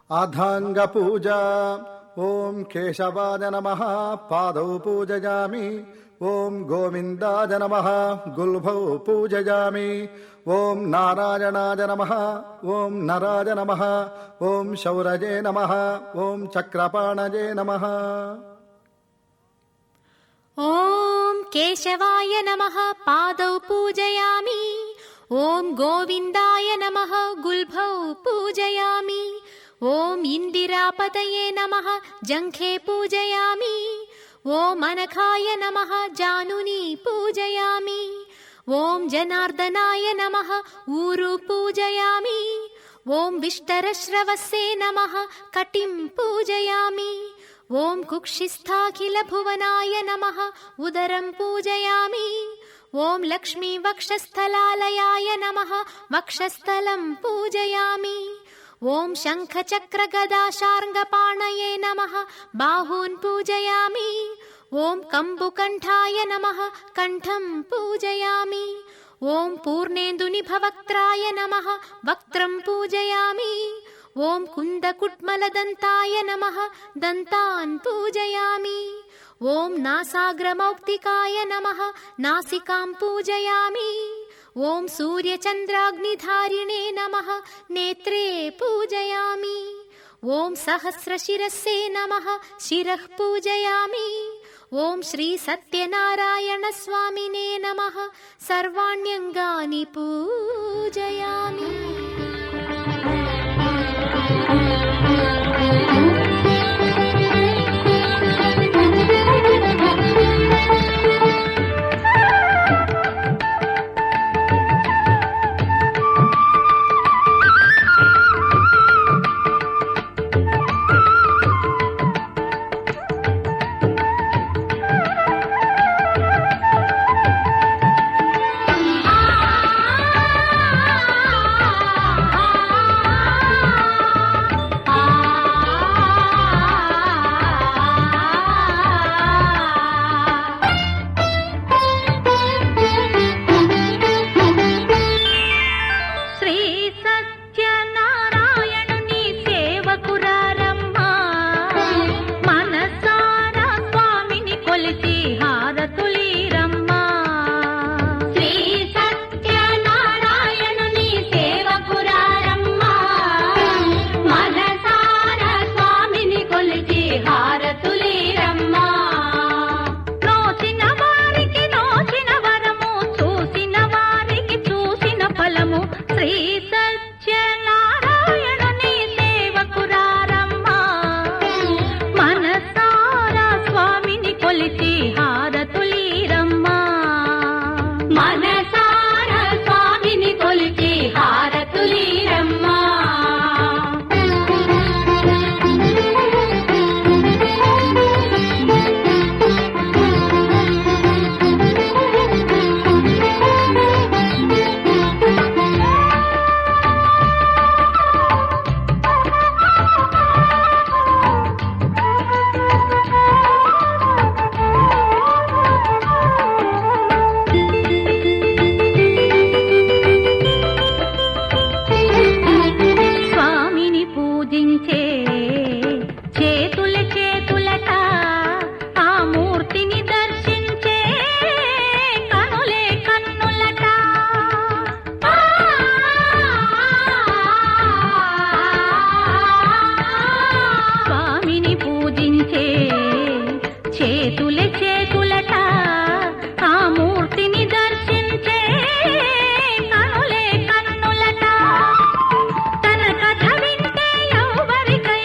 అథాంగ పూజ. ఓం కేశవాయ నమః పాదౌ పూజయామి. ఓం గోవిందాయ నమః గుల్భౌ పూజయామి. ఓం నారాయణాయ నమః ఓం నరాయ నమః ఓం శౌరజే నమః ఓం చక్రపాణజే నమః. ఓం కేశవాయ నమః పాదౌ పూజయామి. ఓం గోవిందాయ నమః గుల్భౌ పూజయామి. ఓం ఇందిరాపతయే నమః జంఘే పూజయామి. ఓం అనఘాయ నమః జానుని పూజయామి. ఓం జనార్దనాయ నమః ఊరు పూజయామి. ఓం విష్టరశ్రవస్సే నమః కటిం పూజయామి. ఓం కుక్షిస్థాఖిల భువనాయ నమః ఉదరం పూజయామి. ఓం లక్ష్మీ వక్షస్థలాలయాయ నమః వక్షస్థలం పూజయామి. ఓం శంఖ చక్ర గదా శార్ంగపాణయే నమః బాహూన్ పూజయామి. ఓం కంబుకంఠాయ నమః కంఠం పూజయామి. ఓం పూర్ణేందునిభవక్త్రాయ నమః వక్త్రం పూజయామి. ఓం కుందకుట్మలదంతాయ నమః దంతాన్ పూజయామి. ఓం నాసాగ్రమౌక్తికాయ నమః నాసికాం పూజయామి. ఓం సూర్యచంద్రాగ్నిధారిణే నమః నేత్రే పూజయామి. ఓం సహస్రశిరస్సే నమః శిరః పూజయామి. ఓం శ్రీ సత్యనారాయణ స్వామినే నమః సర్వాణ్యంగాని పూజయామి. తన కథ వింటే ఎవరికై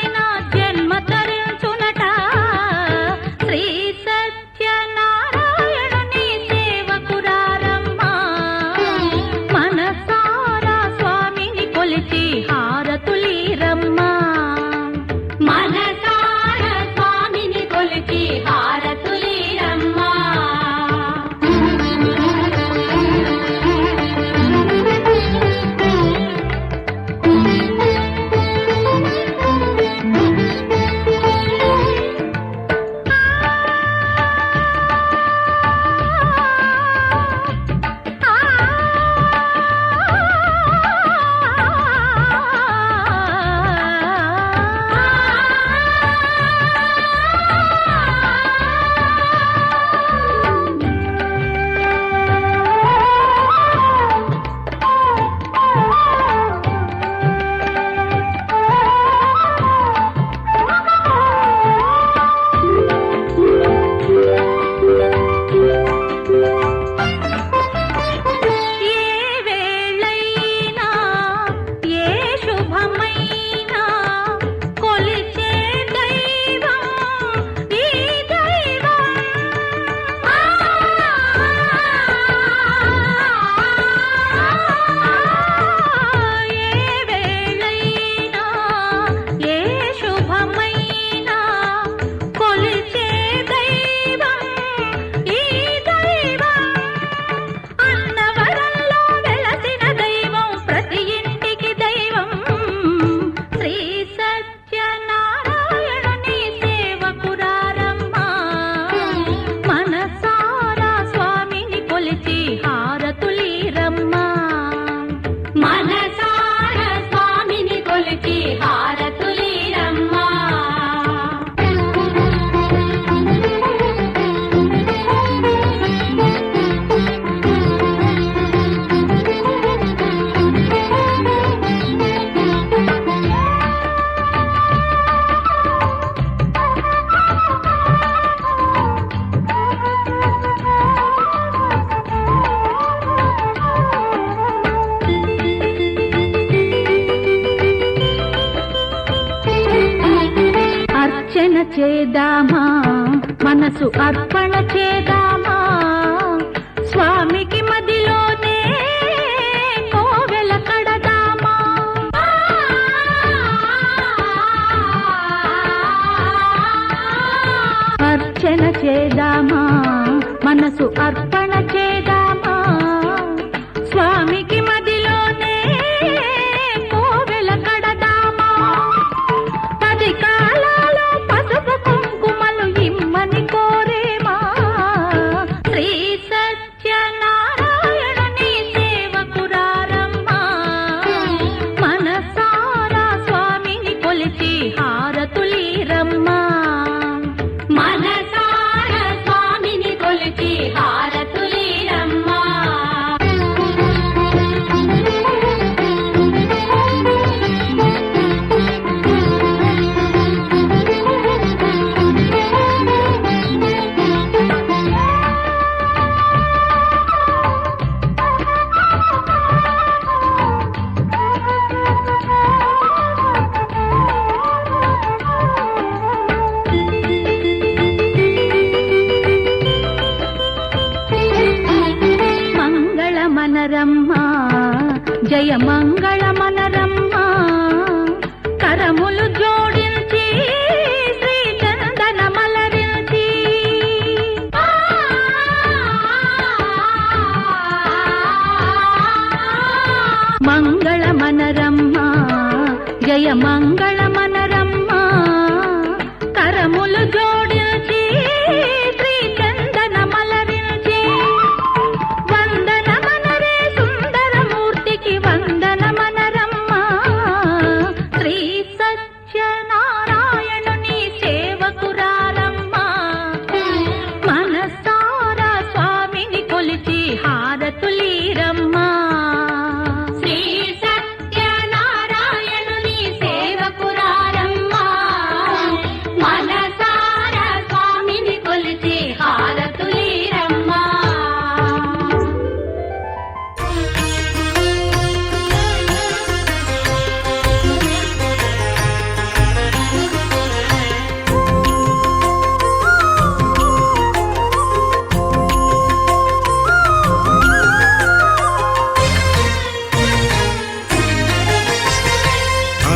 చేద్దామా మనసు అర్పణ చేద్దామా స్వామికి మదిలోనే కోవెల కడదామా అర్చన చేద్దామా మనసు అర్పణ చేద్దామా స్వామికి మదిలోనే కోవెల కడదామా 10 కాలాలో పసుపు కుంకుమలు ఇమ్మని కోరేమా శ్రీ సత్యనారాయణుని సేవకురారమ్మా మనసారా స్వామిని కొలిచి హారతులీరమ్మా మనసారా స్వామిని కొలిచి హారతులీరమ్మా మంగళమనరమ్మా జయ మంగళమనరమ్మా కరములు జోడించి శ్రీ చందనమలరించి మంగళమనరమ్మా జయ మంగళమనరమ్మా కరములు జోడించి శ్రీ చందనమలరించి వందనమనరే సుందరమూర్తికి వందనమనరమ్మా శ్రీ సత్యనారాయణుని సేవకురారమ్మా మనసారా స్వామిని కొలిచి హారతులీరమ్మా శ్రీ సత్యనారాయణుని సేవకురారమ్మా మనసారా స్వామిని కొలిచి హారతులీరమ్మా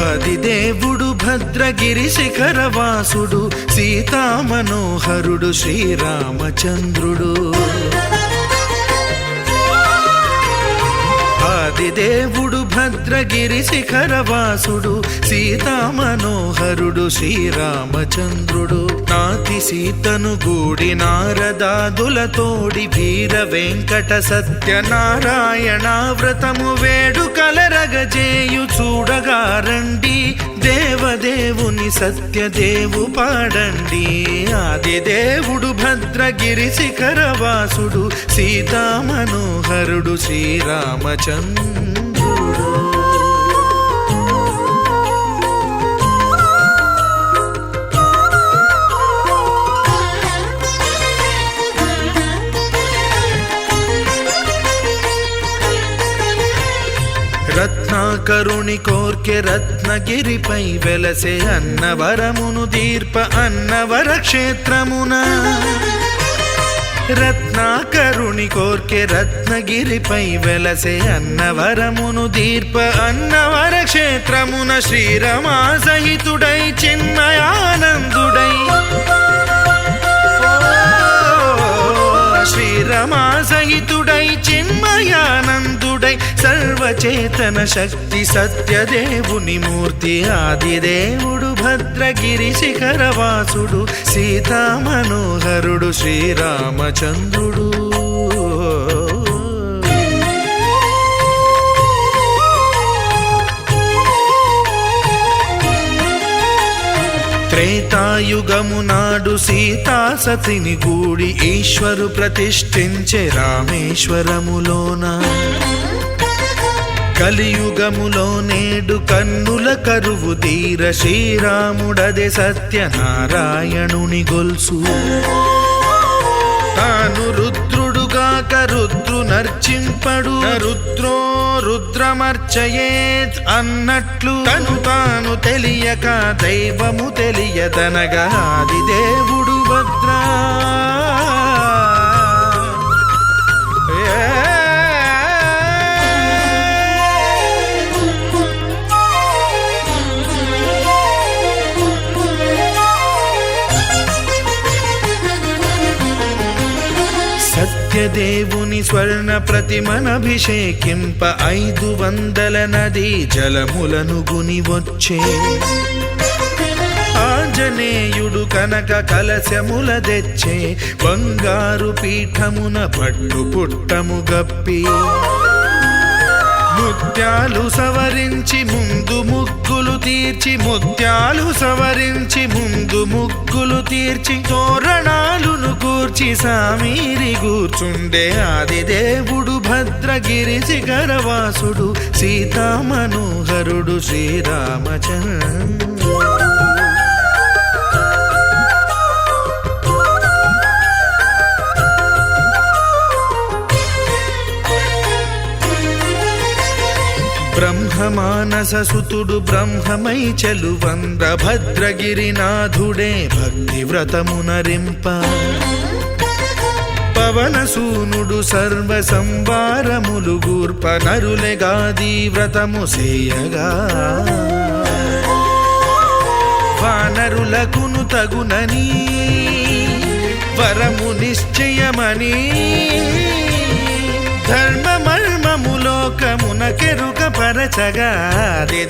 ఆదిదేవుడు భద్రగిరి శిఖరవాసుడు సీతామనోహరుడు శ్రీరామచంద్రుడు ఆదిదేవుడు భద్రగిరి శిఖరవాసుడు సీతామనోహరుడు శ్రీరామచంద్రుడు నాతి సీతను గూడి నారదాదులతోడి వీర వెంకట సత్యనారాయణ వ్రతము వేడుకలరగజేయు చూడగారండి దేవదేవుని సత్యదేవు పాడండి ఆదిదేవుడు భద్రగిరి శిఖరవాసుడు సీతామనోహరుడు శ్రీరామచంద్రుడు రత్నాకరుని కోర్కె రత్నగిరిపై వెలసే అన్నవరమును దీర్ప అన్నవర క్షేత్రమున రత్నాకరుని కోర్కె రత్నగిరిపై వెలసే అన్నవరమును దీర్ప అన్నవర క్షేత్రమున శ్రీరమా సహితుడై చిన్మయానందుడై శ్రీరమా సహితుడై చిన్మయానందుడై సర్వచేతన శక్తి సత్యదేవుని మూర్తి ఆదిదేవుడు భద్రగిరి శిఖరవాసుడు సీతామనోహరుడు శ్రీరామచంద్రుడు త్రేతాయుగము నాడు సీతా సతిని గూడి ఈశ్వరు ప్రతిష్ఠించే రామేశ్వరములోన కలియుగములో నేడు కన్నుల కరువు తీర శ్రీరాముడదే సత్యనారాయణుని గొల్సు తాను రుద్రుడు తానుగాక రుద్రు నర్చింపడు రుద్రో రుద్రమర్చయేత్ అన్నట్లు తను తాను తెలియక దైవము తెలియదనగా ఆది దేవుడు భద్రా సత్యదేవుని స్వర్ణ ప్రతిమనభిషేకింప 500 నదీ జలములను గుని వచ్చే ఆంజనేయుడు కనక కలశముల తెచ్చే బంగారు పీఠమున పట్టు పుట్టము గప్పి ముత్యాలు సవరించి ముందు ముగ్గులు తీర్చి ముత్యాలు సవరించి ముందు ముగ్గులు తీర్చి తోరణాలును కూర్చి సామీరి కూర్చుండే ఆది దేవుడు భద్రగిరి శిఖరవాసుడు సీతామనోహరుడు శ్రీరామచంద్రుడు బ్రహ్మమానససుతుడు బ్రహ్మమై చెలువంద్ర భద్రగిరినాథుడే భక్తి వ్రతమునరింప పవనసూనుడు సర్వ సంవారములు గూర్ప నరులెగాది వ్రతము సేయగా వానరులకును తగునని వరము నిశ్చయమని ధర్మమర్మములోకమునకెరుక పరచగా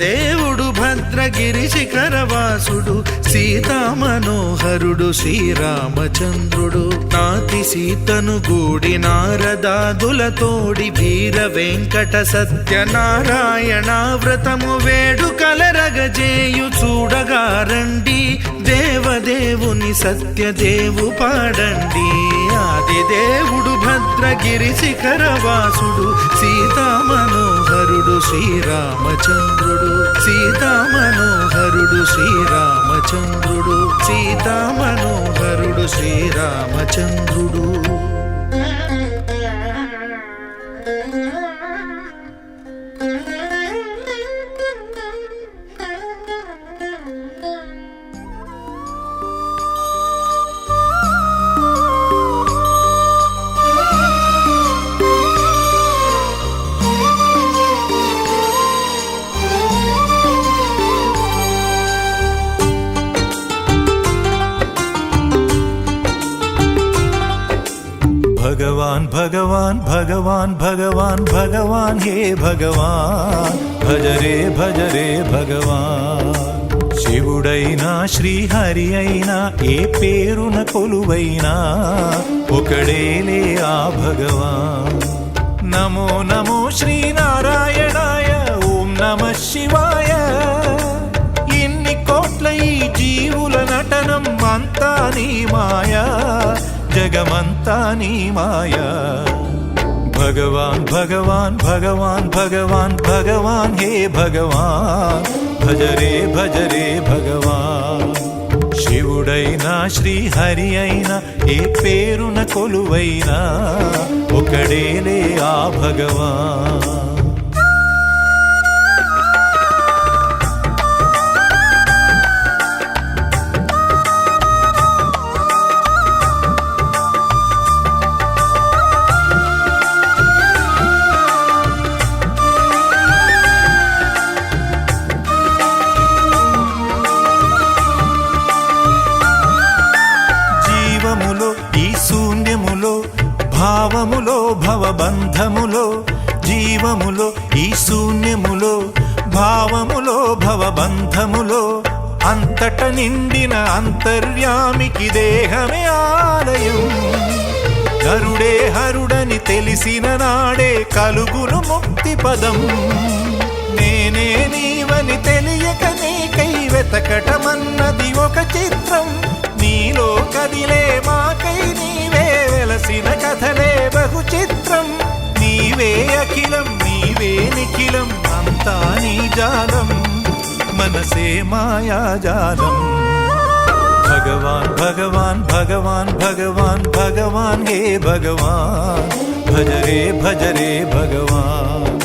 దేవుడు భద్రగిరి శిఖరవాసుడు సీతామనోహరుడు శ్రీరామచంద్రుడు నాతి సీతను గూడి నారదాదులతోడి వీర వెంకట సత్యనారాయణ వ్రతము వేడుకలరగజేయు చూడగా రండి దేవదేవుని సత్యదేవు పాడండి ఆది దేవుడు భద్రగిరి శిఖరవాసుడు సీతామనోహరుడు శ్రీరామచంద్రుడు సీతామనోహరుడు శ్రీరామచంద్రుడు సీతామనోహరుడు శ్రీరామచంద్రుడు भगवान भगवान भगवान भगवान भगवान हे भगवान भज रे भगवान శివుడైనా శ్రీహరి అయినా ఏ పేరున కొలువైనా ఒకడేలే ఆ భగవాన్ నమో నమో శ్రీనారాయణాయ ఓం నమః శివాయ ఇన్ని కోట్ల ఈ జీవుల నటనం అంతా నీ మాయా జగమంతా నీ మాయా భగవాన్ భగవాన్ భగవాన్ భగవాన్ భగవాన్ హే భగవాన్ భజ రే భగవాన్ శివుడైనా శ్రీహరి అయినా ఏ పేరున కొలువైనా ఒకడేలే ఆ భగవాన్ భావములో భవబంధములో జీవములో ఈ శూన్యములో భావములో భవబంధములో అంతట నిండిన అంతర్యామికి దేహమే ఆలయం హరుడే హరుడని తెలిసిన నాడే కలుగును ముక్తి పదం నేనే నీవని తెలియక నీకై వెతకటమన్నది ఒక చిత్రం నీలో కదిలే మాకై నీవే వెలసిన కథలే బహు చిత్రం నీవే అఖిలం నీవే నిఖిలం అంతా నీ జాలం మనసే మాయాజాలం భగవాన్ భగవాన్ భగవాన్ భగవాన్ భగవాన్ హే భగవాన్ భజరే భజరే భగవాన్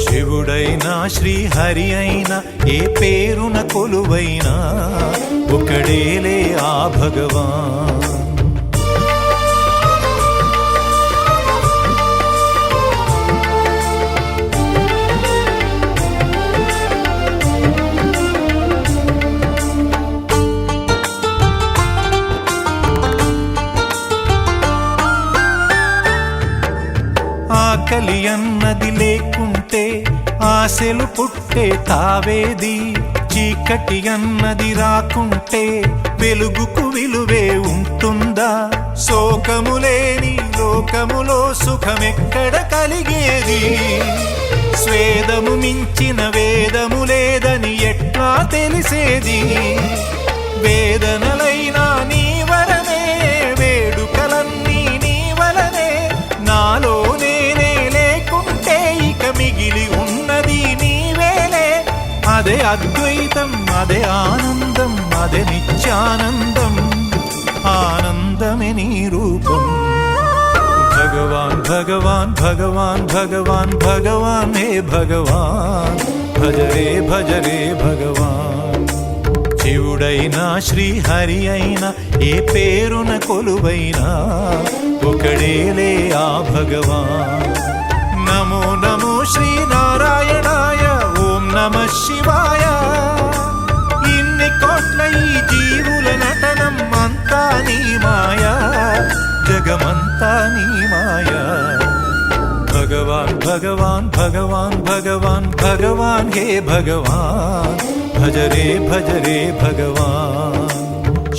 శివుడైనా శ్రీహరి అయినా ఏ పేరున కొలువైనా ఒకడేలే ఆ భగవాన్. ఆకలి అన్నది లేకుంటే ఆశలు పుట్టే తావేది, చీకటి అన్నది రాకుంటే వెలుగుకు విలువే ఉంటుందా, శోకము లేని లోకములో సుఖమెక్కడ కలిగేది, స్వేదము మించిన వేదము లేదని ఎట్లా తెలిసేది, వేదనలైనా నీ వరనే వేడుకలన్నీ నీ వలనే, నాలో నేనే లేకుంటే ఇక మిగిలి ఉన్నది నీవేలే, అదే అద్వైతం అదే ఆనందం అదే నిత్యానందం, ఆనందమే నీ రూపం. భగవాన్ భగవాన్ భగవాన్ భగవాన్ భగవాన్ హే భగవాన్ భజరే భజరే భగవాన్ శివుడైనా శ్రీహరి అయినా ఏ పేరున కొలువైనా ఒకడేలే ఆ భగవాన్. నమో నమో శ్రీనారాయణాయ ఓం నమః శివాయ. ఇన్ని కోట్ల ఈ జీవుల నటనం అంతా నీ మాయా, జగమంతా నీ మాయా. భగవాన్ భగవాన్ భగవాన్ భగవాన్ భగవాన్ హే భగవాన్ భజరే భజరే భగవాన్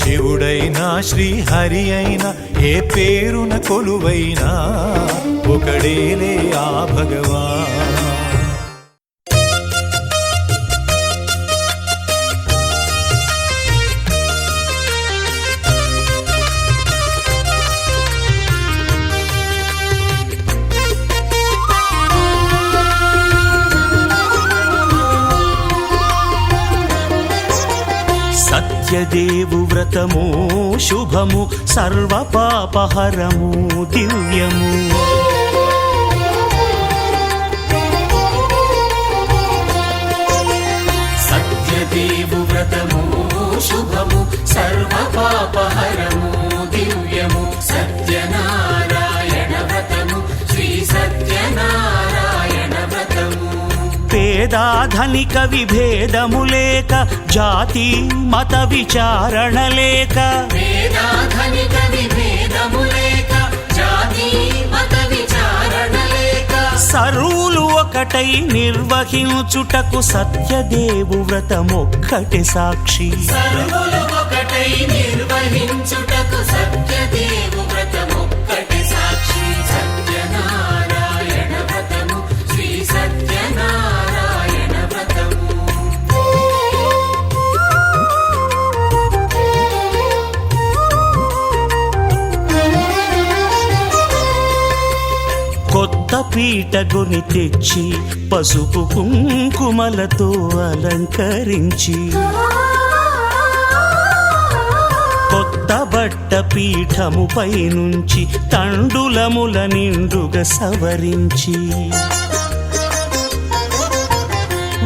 శివుడైనా శ్రీహరి అయినా ఏ పేరున కొలువైనా ఒకడేలే ఆ భగవాన్. సత్యదేవు వ్రతము శుభము సర్వ పాపహరము దివ్యము. సత్యదేవు వ్రతము శుభము సర్వ పాపహరము దివ్యము. సత్యనారాయణ వ్రతము శ్రీ సత్యనారాయణ వ్రతము. పేదాధనిక విభేదము లేక జాతి మత విచారణ లేక, పేదాధనిక విభేదము లేక జాతి మత విచారణ లేక, సర్వులు ఒకటై నిర్వహించుటకు సత్యదేవు వ్రతమొక్కటి సాక్షి. సర్వులు ఒకటై నిర్వహించుటకు సత్యదేవు వ్రతమొక్కటి సాక్షి. సత్యనారాయణ వ్రతము శ్రీ సత్యనారాయణ వ్రతము. కొత్త పీటగుని తెచ్చి పసుపు కుంకుమలతో అలంకరించి, కొత్త బట్ట పీఠముపై నుంచి తండులముల నిండుగా సవరించి,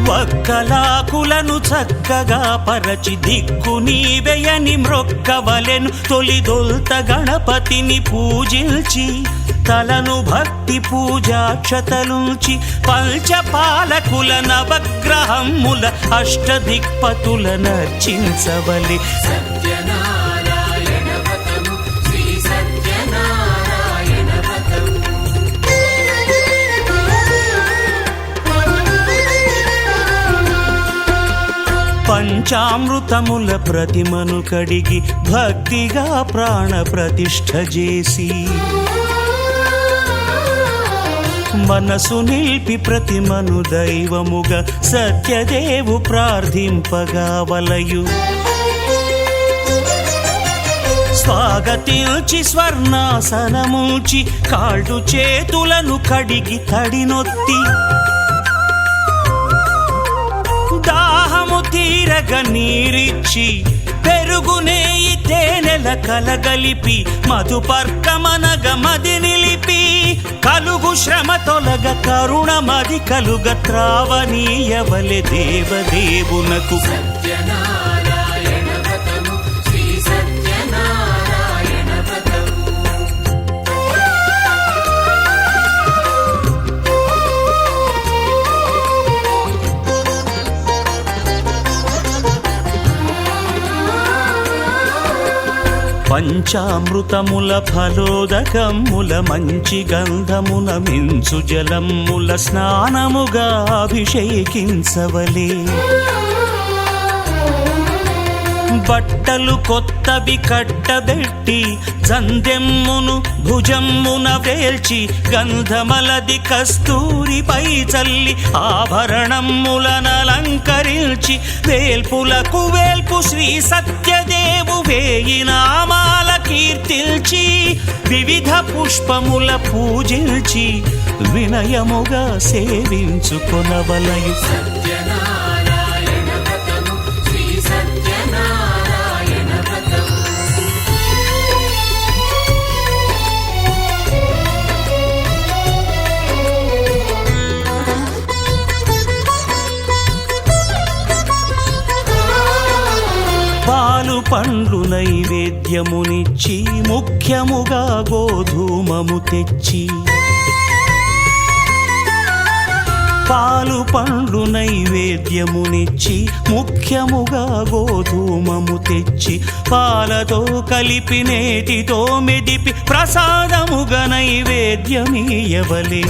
వక్కలాకులను చక్కగా పరచి దిక్కు నీవెయని మ్రొక్కవలెను. తొలిదొల్త గణపతిని పూజించి తలను భక్తి పూజాక్షతలుంచి, పంచపాలకుల నవగ్రహముల అష్టదిక్పతుల నర్చించవలి. సత్యనారాయణ వ్రతము శ్రీ సత్యనారాయణ వ్రతము. పంచామృతముల ప్రతిమను కడిగి భక్తిగా ప్రాణ ప్రతిష్ఠ చేసి, మనసు నిలిపి ప్రతిమను దైవముగా సత్యదేవు ప్రార్థింపగా వలయు. స్వాగతించి స్వర్ణాసనముంచి కాళ్ళు చేతులను కడిగి తడినొత్తి, దాహము తీరగ నీరిచ్చి పెరుగు నెయ్యి తేనెల కలగలిపి మధుపర్కమనగ మది నిలిపి కలుగు శ్రమ తొలగ కరుణ మది కలుగ త్రావనీయవలె దేవదేవునకు పంచామృతముల ఫలోదకముల మంచి గంధమున మించు జలముల స్నానముగా అభిషేకించవలే బట్టలు కొత్తవి కట్టబెట్టి జందెమ్మును భుజమ్మున వేల్చి గంధమలది కస్తూరిపై చల్లి ఆభరణములనలంకరించి వేల్పులకు వేల్పు శ్రీ సత్యదేవు వేయి నామాల కీర్తిల్చి వివిధ పుష్పముల పూజించి వినయముగా సేవించుకొనవలయు పాలు పండ్లు నైవేద్యమునిచ్చి ముఖ్యముగా గోధూమము తెచ్చి పాలు పండ్లు నైవేద్యమునిచ్చి ముఖ్యముగా గోధూమము తెచ్చి పాలతో కలిపి నేతితో మెదిపి ప్రసాదముగా నైవేద్యమీయవలే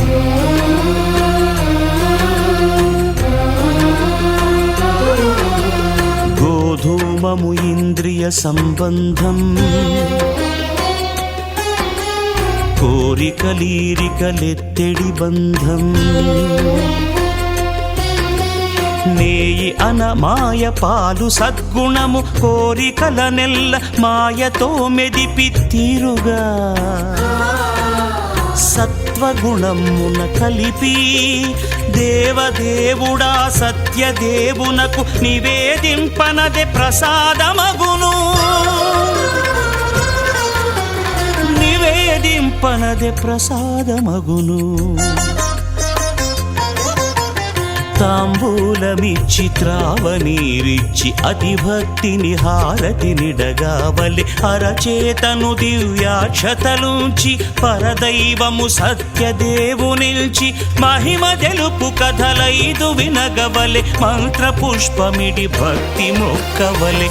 గోధూమము ఇంద్రియ సంబంధం కోరికలీరికలెత్తెడి బంధం నేయి అనమాయ పాలు సద్గుణము కోరికల నెల్ల మాయతో మెదిపి తీరుగా సత్వగుణమున కలిపి దేవదేవుడా సత్యదేవునకు నివేదింపనదే ప్రసాదమగును నివేదింపనదే ప్రసాదమగును తాంబూలమిచ్చి త్రావనీరిచ్చి అతిభక్తిని హారతినిడగావలె అరచేతను దివ్యాక్షతలుంచి పరదైవము సత్యదేవునిల్చి మహిమ తెలుపు కథలైదు వినగవలె మంత్ర పుష్పమిడి భక్తి మొక్కవలె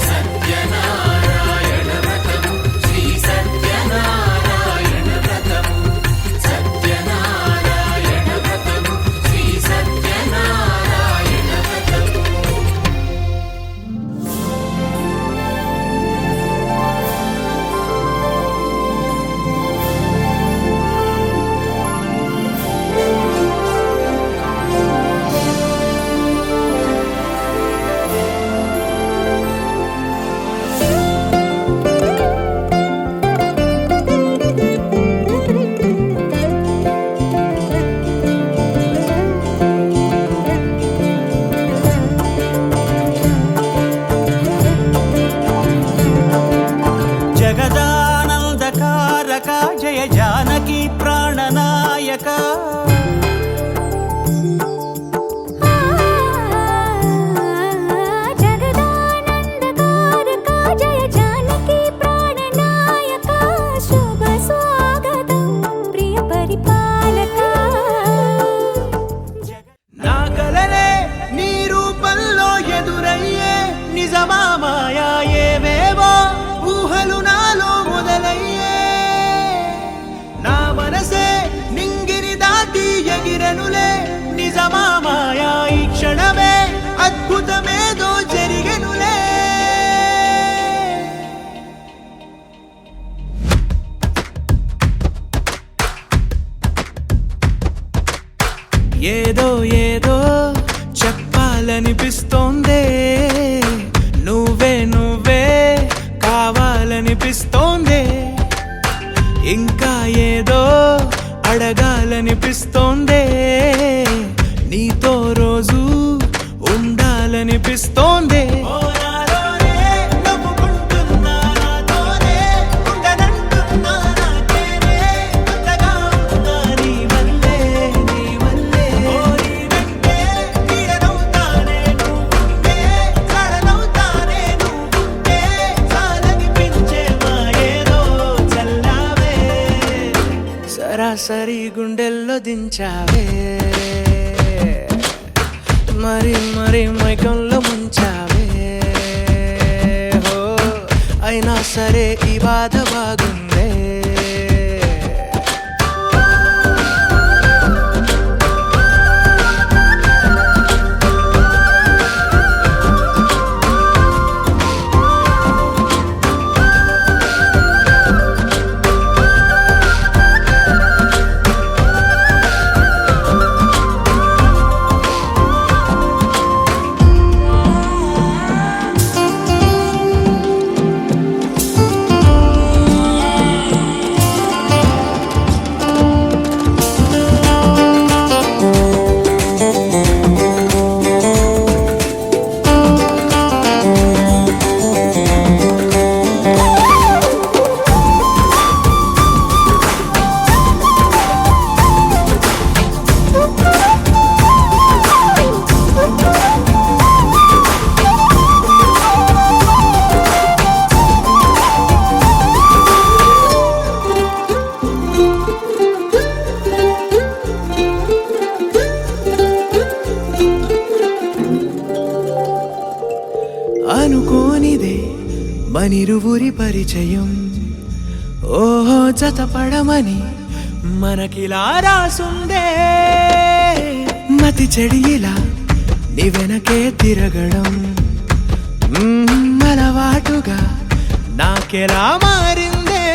జగదానందకారక జయ జానకి ప్రాణనాయక జగదానందకారక జయ జానకి ప్రాణనాయక శుభ స్వాగతం ప్రియ పరిపాలక నాగలనే నీ రూపంలో ఎదురయ్యే నిజమా మాయా ఏవేవో ఊహలు నాలో మొదలయ్యే నా మనసే నింగిని దాటి ఎగిరెనులే నిజమా మాయా ఈ క్షణమే అద్భుతమేదో జరిగెనులే ఏదో ఏదో చెప్పాలనిపిస్తోందే నువ్వే నువ్వే కావాలనిపిస్తోందే ఇంకా ఏదో అడగాలనిపిస్తోందే నీతో రోజు ఉండాలనిపిస్తోందే నవ్వుకుంటూ సరాసరి గుండెల్లో దించావే మరి మరి మైకంలో ముంచావే హో అయినా సరే ఈ బాధ బాగుందే అనుకోనిదే మనిరువురి పరిచయం ఓహో జతపడమని మనకిలా రాసుందే మతి చెడిలా నీ వెనకే తిరగడం అలవాటుగా నాకెలా మారిందే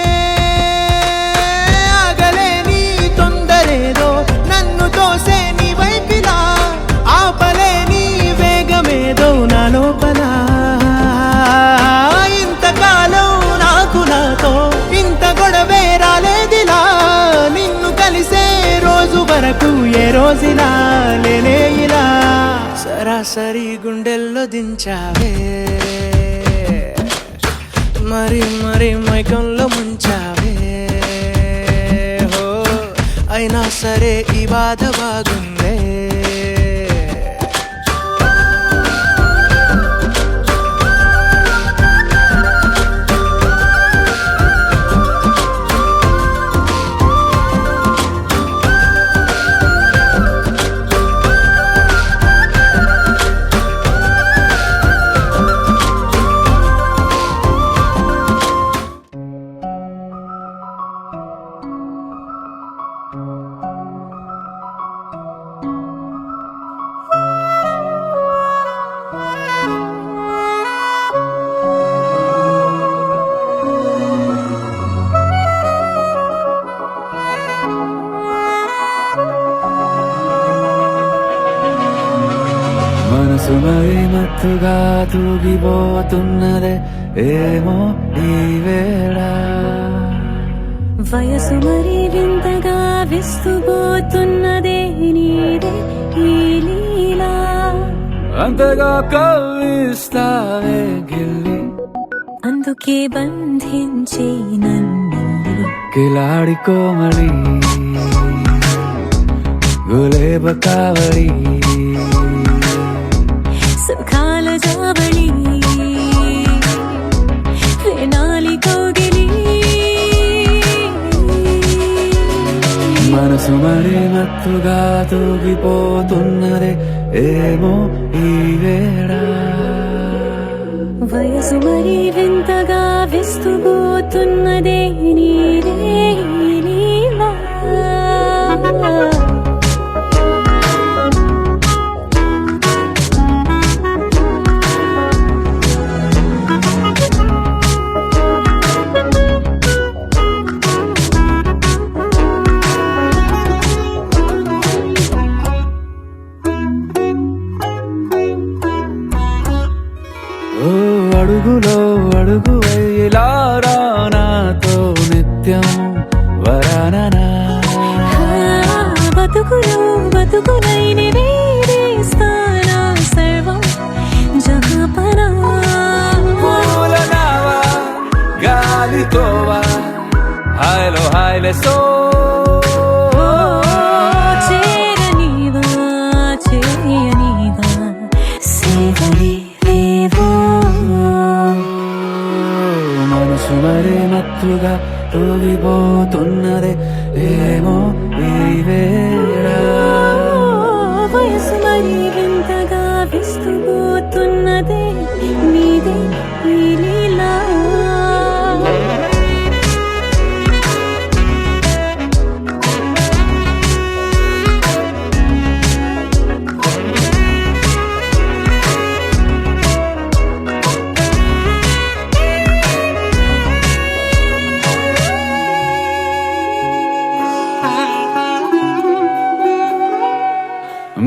ఆగలేని తొందరేదో నన్ను తోసే నీ వైపిలా ఆపలేని వేగమేదో నా లోపల ఇంతకాలం నాకు నాతో ఇంత గొడవే రాలేదిలా నిన్ను కలిసే రోజు వరకు ఏ రోజులా లేనే ఇలా సరాసరి గుండెల్లో దించావే మరి మరి మైకంలో ముంచావే హో అయినా సరే ఈ బాధ బాగుందే మనసు మరి మత్తుగా తూగిపోతున్నదే ఏమో ఈ వేళ వయసు మరి వింతగా విస్తుపోతున్నదే నీదే ఈ లీలా అంతగా కవ్విస్తావే గిల్లి అందుకే బంధించే నన్ను కిలాడి కోమలి గులేబ కావడి సుఖాల జాబళి వేనాలి కౌగిలి మనసు మరి మత్తుగా తూగిపోతున్నదే ఏమో ఈ వేళ వయసు మరి వింతగా విస్తుపోతున్నదే నీదే ఈ లీలా ఓ అడుగులో అడుగు ఇలా నాతో నిత్యం వరాననా బతుకులో బతుకులైన వేరేస్తానా సర్వం జహాపనా పూలనావా గాలితోవా హాయ్లో హాయ్లే సో చేరనీవా చేయనీవా సేవలే లేవో మనసు మనసు మరి మత్తుగా ఊగిపోతున్నదే ఏమో ఈ వేళ. వయసు మరి వింతగా విస్తుపోతున్నదే నీదే ఈ లీలా.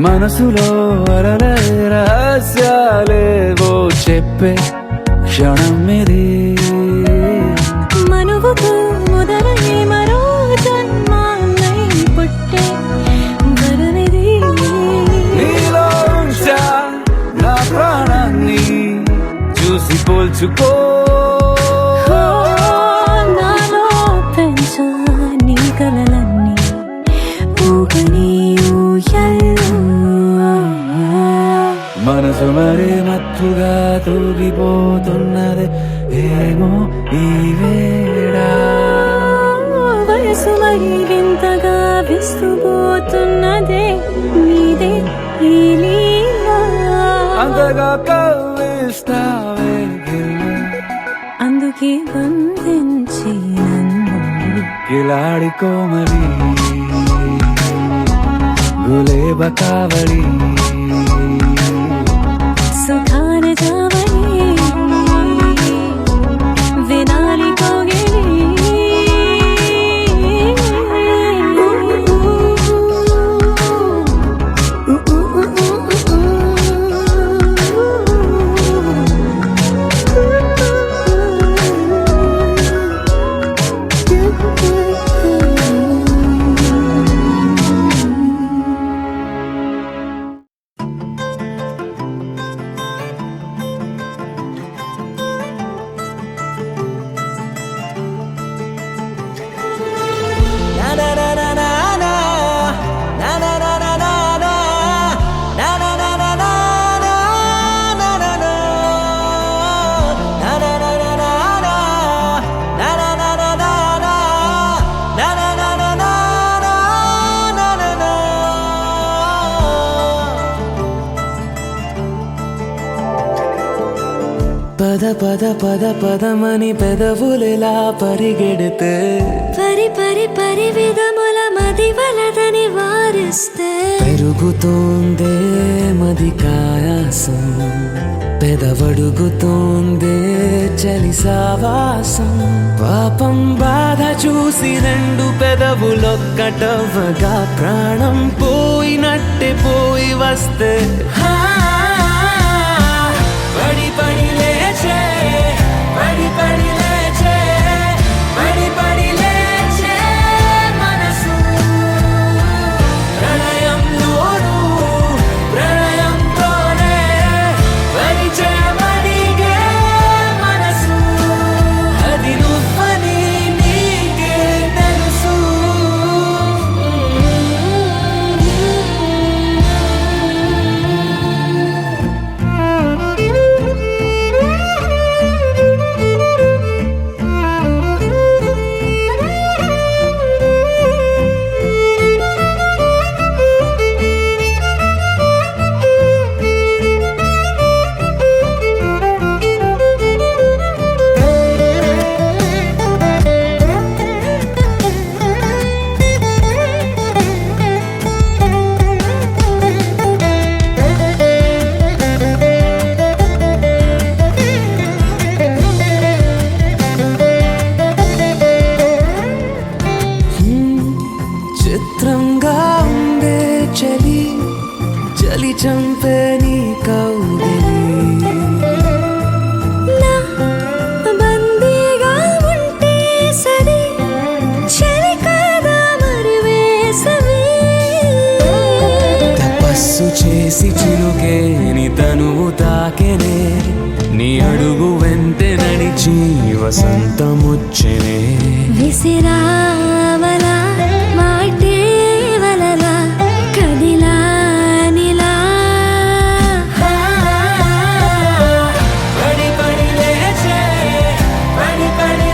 మనసులో అలలే రహస్యాలేవో చెప్పే క్షణం ఇది. మనువుకు మొదలై మరో జన్మాన్నై పుట్టే వరమిది. నీలో ఉంచా నా ప్రాణాన్ని చూసి పోల్చుకో. నాలో పెంచా నీ కలలన్నీ ఊగని ఊయల్లో. మనసు మరి మత్తుగా తూగిపోతున్నది ఏమో ఈ వేళ. వయసు మరి వింతగా విస్తుపోతున్నదే నీదే ఈ లీలా. అంతగా కవ్విస్తావే అందుకే బంధించి నన్ను కిలాడి కోమలి గులేబ కావలి. సుఖాన జావని వినాలి కోగిలి. పద పద పద పదమని పెదవులెలా పరిగెడితే పరి పరి పరి విధముల మది వలదని వారిస్తే పెరుగుతోందే మది కాయాసం పెదవడుగుతోందే చలి సావాసం. పాపం బాధ చూసి రెండు పెదవులొక్కటవ్వగా ప్రాణం పోయినట్టే పోయి వస్తే పడి పడి లేచే పడి పడి లేచే పడి పడి లేచే మనసు ప్రణయంలోను ప్రణయంతోనే పరిచయమడిగే మనసు అది నువ్వని నీకే తెలుసు. చిత్రంగా ఉండే చలి చలి చంపే నీ కౌగిలి. నా బందీగా ఉంటే సరి చలి కాదా మరి వేసవి. తపస్సు చేసి చిలుకేని తనువు తాకెనే నీ అడుగు వెంటే నడిచి వసంతముచ్చెనే. విసిరావలా మాటే వలలా కదిలా నిలా. పడి పడి లేచే పడి పడి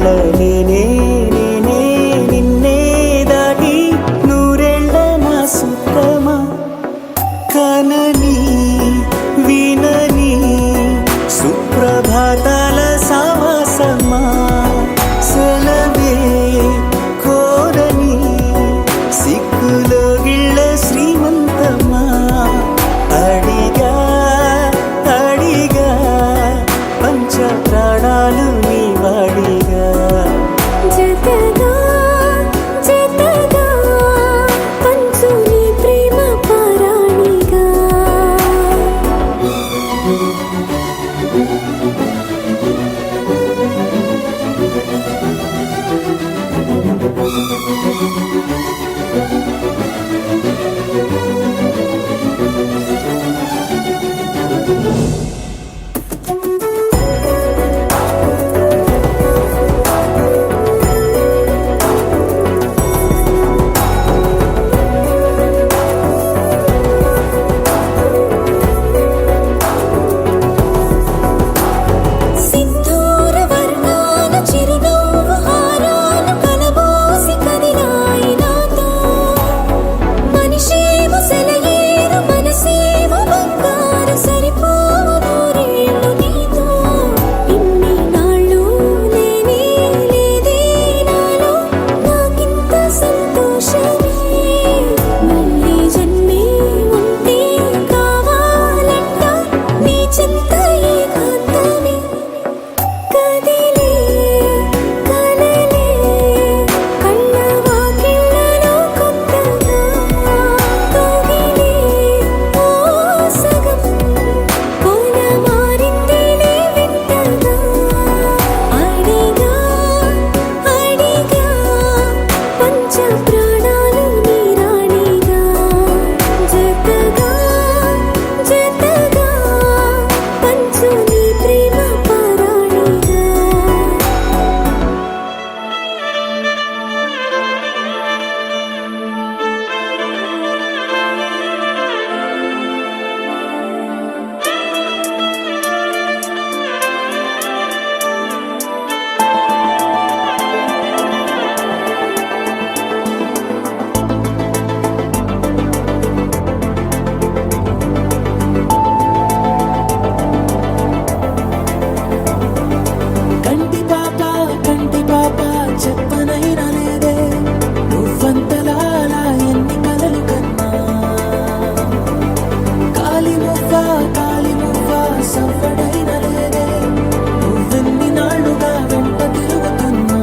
వెళ్ళలేనే నేనే నిన్నే దాటి నూరేళ్ళ నా సుఖమా కనని వినని సుప్రభాతాల సావాసమా సెలవే కోరని సిక్కులో గిళ్ళ శ్రీమంతమా అడిగా అడిగా పంచ ప్రాణాలు నీ వాడిగా జతగా జతగా పంచు నీ ప్రేమ పారాణిగా సింధూర వర్ణాల చిరునవ్వు హారాలు కలబోసి కదిలాయి నాతో మనిషేమో సెలయేరు మనసేమో బంగారు సరిపోవు నూరేళ్ళు నీతో ఇన్ని నాళ్ళు నేనే లేదే నాలో నాకింత సంతోషమే మళ్ళీ జన్మే ఉంటే కావాలంట నీ చింత ఏకాంతమే కదిలే కలలే కళ్ళ వాకిళ్ళలో కొత్తగా కదిలే ఓ సగం కోన మారిందిలే వింతగా అడిగా అడిగా పంచ ప్రాణాలు నీ రాణిగా జతగా జతగా పంచు నీ ప్రేమ పారాణిగా కంటి పాప చెప్పనైనా లేదే నువ్వంతలా అలా ఎన్ని కలలు కన్నా కాలి మువ్వ సవ్వడైనా లేదే నువ్వెన్ని నాళ్ళుగా వెంట తిరుగుతున్నా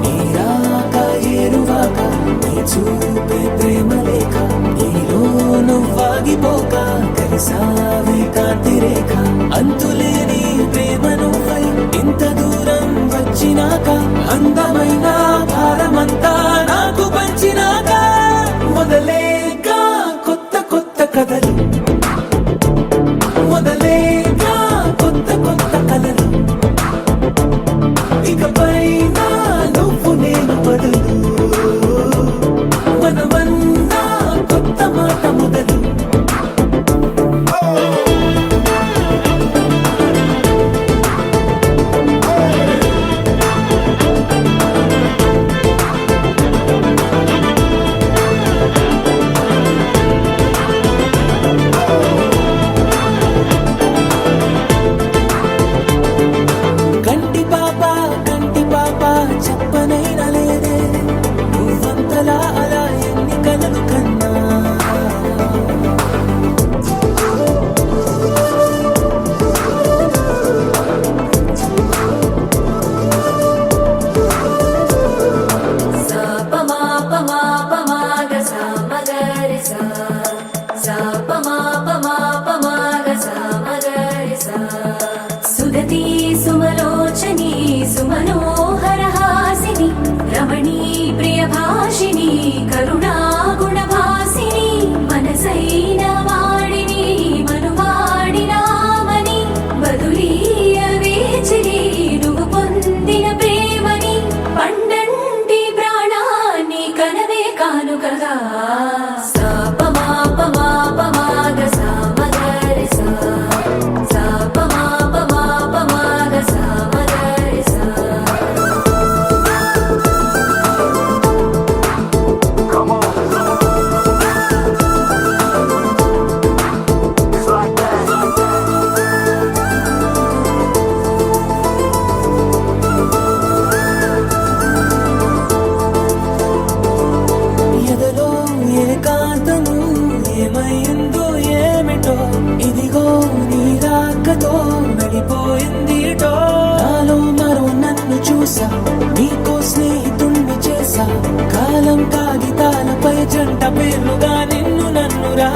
నీరాక ఏరువాక నీ చూపే ప్రేమ లేక నీలో నువ్వాగిపోక కలిసావే కాంతి రేఖ అంతులేని ప్రేమ నువ్వై ఇంత దూరం వచ్చినాక అందమైన భారమంతా నాకు పంచినాక మొదలేక కొత్త కొత్త కథలు మొదలేక కొత్త కొత్త కలలు ఇకపైన నువ్వు నేను బదులు మనమన్నా కొత్త మాట మొదలు కంటి పాప చెప్పనైనా లేదే నువ్వంతలా అలా ఎన్ని కలలు కన్నా సుదతి సుమలోచని సుమనోహర హాసిని రమణీ ప్రియ భాషిని కరుణా గుణభాసిని మనసైన వాడిని మనువాడినామని బదులీయ వేచిరి నువ్వు పొందిన ప్రేమని పండంటి ప్రాణాన్ని కనవే కానుకగా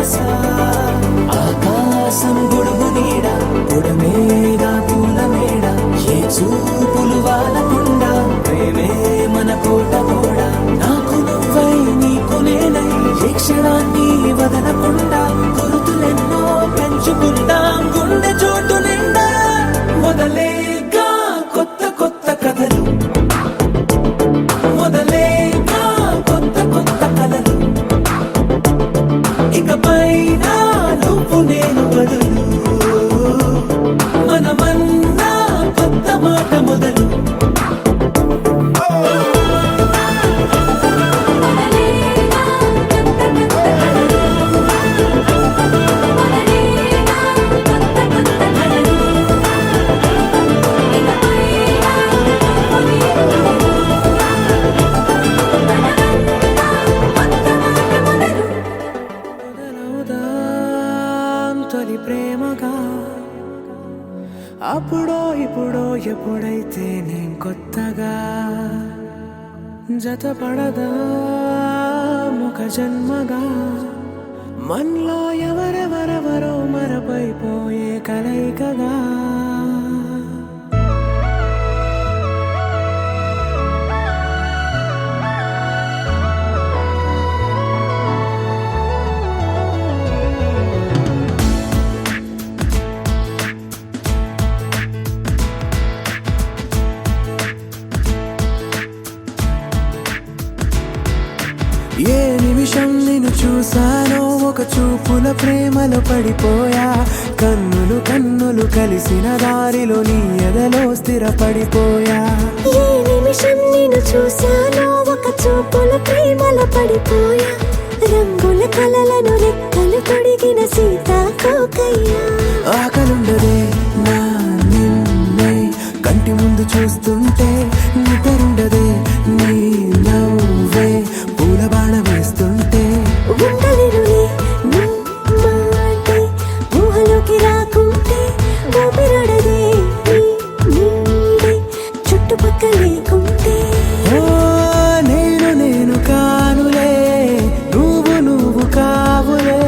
శ్వాస ఆకాశం గొడుగు నీడ పొడమేగా పూల మేడ ఏ చూపులు వాలకుండా ప్రేమే మన కోట కూడా నాకు నువ్వై నీకు నేనై ఏ క్షణాన్ని వదలకుండా గుర్తులెన్నో పెంచుకుందాం గుండె చోటు నిండా మొదలేగా కొత్త కొత్త కథలు మొదలేగా కొత్త కొత్త కథలు ఇకపైన నువ్వు నేను బదులు మనమన్నా కొత్త మాట మొదలు మొదలవుదాం తొలి ప్రేమగా అప్పుడో ఇప్పుడో ఎప్పుడైతే నేను కొత్తగా జతపడదా ముఖ జన్మగా మనలో ఎవరెవరెవరో మరపైపోయే కలయికగా ఏ నిమిషం నిన్ను చూసానో ఒక చూపుల ప్రేమలో పడిపోయా కన్నులు కన్నులు కలిసిన దారిలో నీ ఎదలో స్థిరపడిపోయా ఏ నిమిషం నేను చూశానో ఒక చూపుల ప్రేమలో పడిపోయా రంగుల కలలను రెక్కలు తొడిగిన సీతాకోకయ్యా ఆకలుండదే నా నిన్నే కంటి ముందు చూస్తుంటే నిద్రుండదే నీ నవ్వే పూల బాణ వేస్తుంటే ఉండలేనులే నీ మాటే ఊహలోకి రాకుంటే ఊపిరాడదే నీ నీడే చుట్టుపక్కల లేకుంటే ఓ నేను నేను కానులే నువ్వు నువ్వు కావులే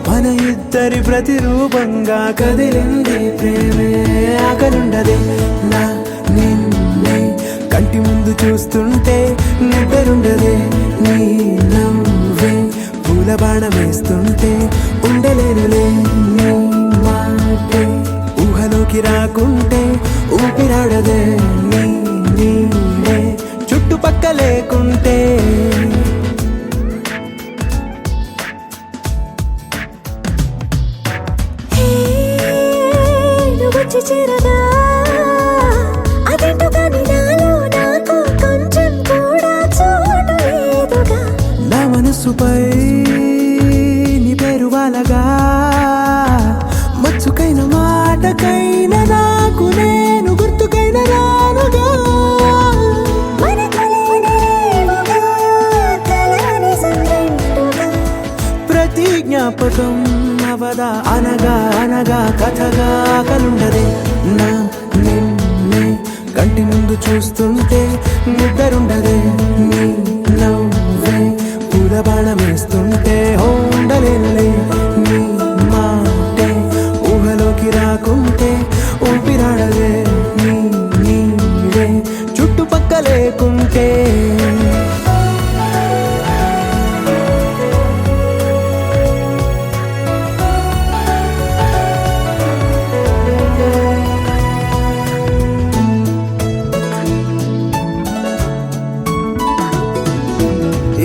మన ఇద్దరి ప్రతిరూపంగా కదిలింది ప్రేమే ఆకలుండదే నా నిన్నే కంటి ముందు చూస్తుంటే నిద్రుండదే నీ నవ్వే పూల బాణం వేస్తుంటే ఉండలేనులే నీ మాటే ఊహలోకి రాకుంటే ఊపిరాడదే నీ నీడే చుట్టుపక్క లేకుంటే నువ్వు వచ్చి చేరగా అదేంటో కానీ నాలో నాకు కొంచెం కూడా చోటు లేదుగా నా మనసుపై నీ పేరు వాలగా మచ్చుకైన మాటకైన నాకు నేను గుర్తుకైన రానుగా మనకులేనిరేవుగా కలని సంగంటుగా ప్రతి జ్ఞాపకం అవదా అనగా అనగా కథగా కలుండదే నా నిన్నే కంటి ముందు చూస్తుంటే నిద్రుండదే నీ నవ్వే పూల బాణం వేస్తుంటే ఉండలేనులే నీ మాటే ఊహలోకి రాకుంటే ఊపిరాడదే నీ నీడే చుట్టుపక్క లేకుంటే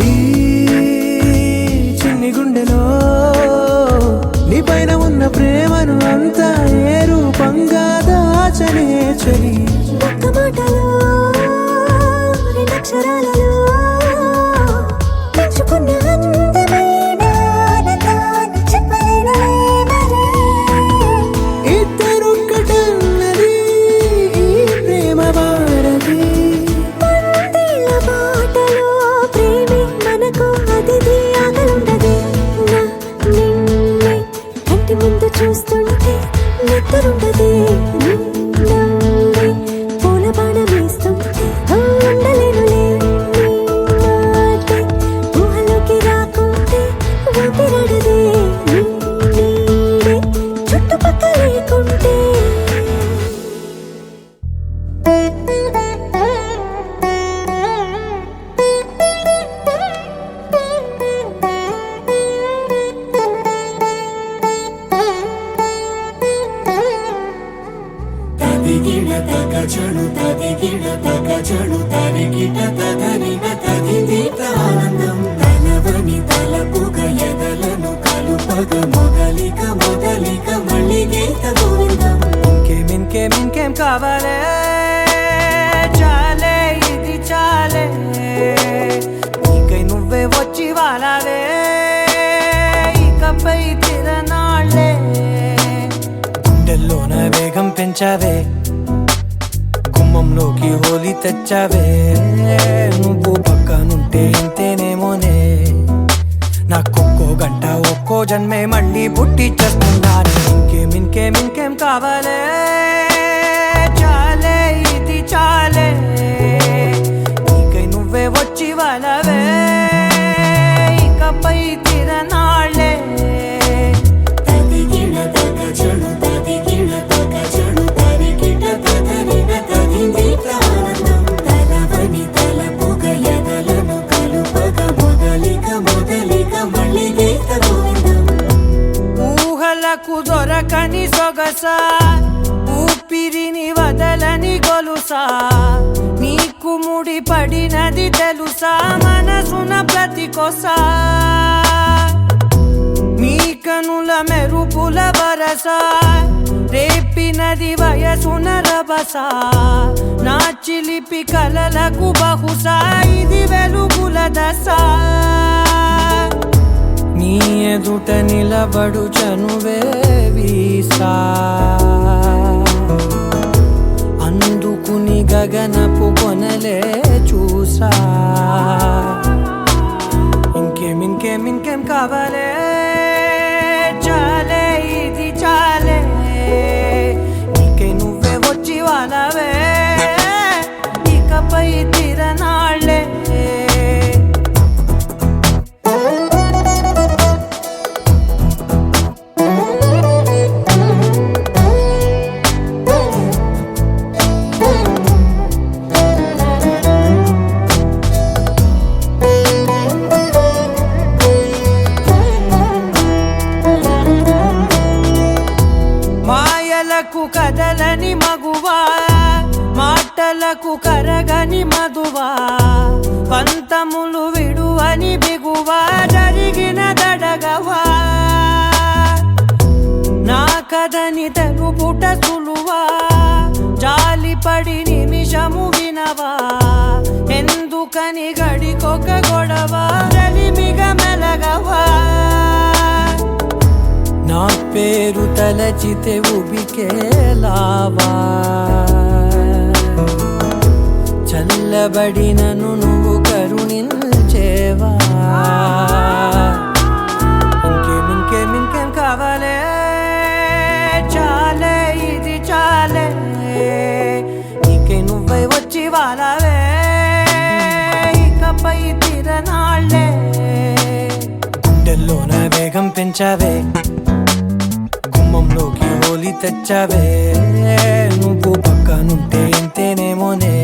ఈ చిన్ని గుండెలో నీ పైన ఉన్న ప్రేమను అంతా ఏ రూపంగా దాచనే చలి ఒక్క మాటలో రెండక్షరాలలో పెంచుకున్న అందమైన ఆనందాన్ని చెప్పలేనులే మరి. ఇద్దరొక్కటన్నది ఈ ప్రేమ భారతి వందేళ్ల బాటలో ప్రేమే మనకు అతిథి ఆగలుండదే నా నిన్నే కంటి ముందు చూస్తుంటే నిద్రుండదే నీ నవ్వే పూల బాణ వేస్తుంటే ఉండలేనులే తదిగిణ తగ జడు తదిగిణ తగ జడు తరిగిట తదరిన తదిదీత ఆనందం తలవని తలపుగ ఎదలను కలుపగ మొదలిక మొదలిక మళ్ళీ గీత గోవిందం ఇంకేం కావాలే చాలే ఇది చాలే నీకై నువ్వే వచ్చి వాలావే ఇకపై తిరనాళ్ళే గుండెల్లోన వేగం పెంచావే గుమ్మంలోకి హోలీ తెచ్చావే నువ్వు పక్కనుంటే ఇంతేనేమోనే నాకొక్కో గంట ఒక్కో జన్మే మళ్ళీ పుట్టి చేస్తున్నాను ఇంకేం కావాలే చాలే ఇది చాలే నీకై నువ్వే వచ్చి వాళ్ళవే ఇకపై తిరనాళ్ళే తదిగిణ తగ జడు తదిగిణ తగ జడు తరిగిట తదరిన తదిదీత ఆనందం తలవని తలపుగ ఎదలను కలుపగ మొదలిక మొదలిక మళ్ళీ గీత గోవిందం ఊహలకు దొరకని సొగసా ఊపిరిని వదలని గొలుసా నీకు ముడి పడినది తెలుసా మనసున ప్రతి కొసా నీ కనుల మెరుపుల వరస రేపినది వయసున రభస నా చిలిపి కలలకు బహుశా ఇది వెలుగుల దశ నీ ఎదుట నిలబడు చనువే వీసా అందుకుని గగనపు కొనలే చూసా ఇంకేం కావాలే చాలే ఇది చాలే నీకై నువ్వే వచ్చి వాళ్ళవే ఇకపై తిరనాళ్ళే మాయలకు కదలని మగువా మాటలకు కరగని మధువా పంతములు విడువని బిగువా జరిగిన దడగవా నా కథని తెలుపుట సులువా జాలిపడి నిమిషము వినవా ఎందుకని గడికొక గొడవ రలిమిగ మెలగవా నా పేరు తలచితే ఉబికేలావా చల్లబడినను నువ్వు కరుణించేవా ఇంకేం కావాలే చాలే ఇది చాలే నీకై నువ్వై వచ్చి వాళ్ళవే ఇకపై తిరనాళ్ళే గుండెల్లోన వేగం పెంచావే గుమ్మంలోకి హోలీ తెచ్చావే నువ్వు పక్కనుంటే ఇంతేనేమోనే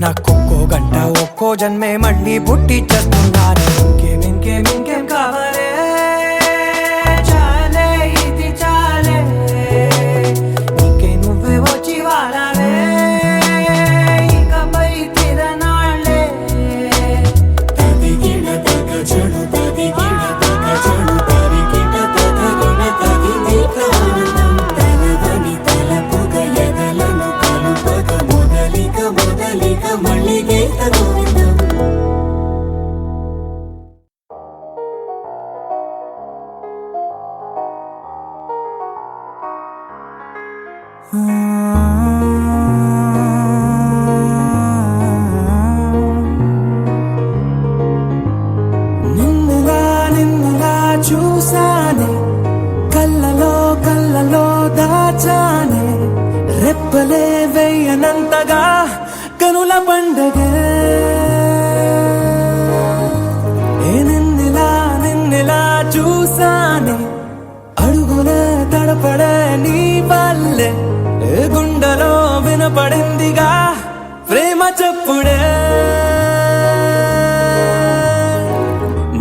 నాకొక్కో గంట ఒక్కో జన్మే మళ్ళీ పుట్టి చేస్తున్నాను ఇంకేం కావాలే చాలే ఇది చాలే నీకై నువ్వే వచ్చి వాళ్ళవే ఇకపై తిరనాళ్ళే తదిగిణ తగ జడు తదిగిణ తగ జడు తరిగిట తదరిన తదిదీత ఆనందం తలవని తలపుగ ఎదలను కలుపగ మొదలిక మొదలిక మళ్ళీ గీత గోవిందం నిన్నులా చూసానే కళ్ళలో దాచానే రెప్పలే వెయ్యనంతగా కనుల పండగే నిన్నులా చూసానే అడుగున తడపడే నీ వల్లే గుండెలో వినపడిందిగా ప్రేమ చెప్పుడే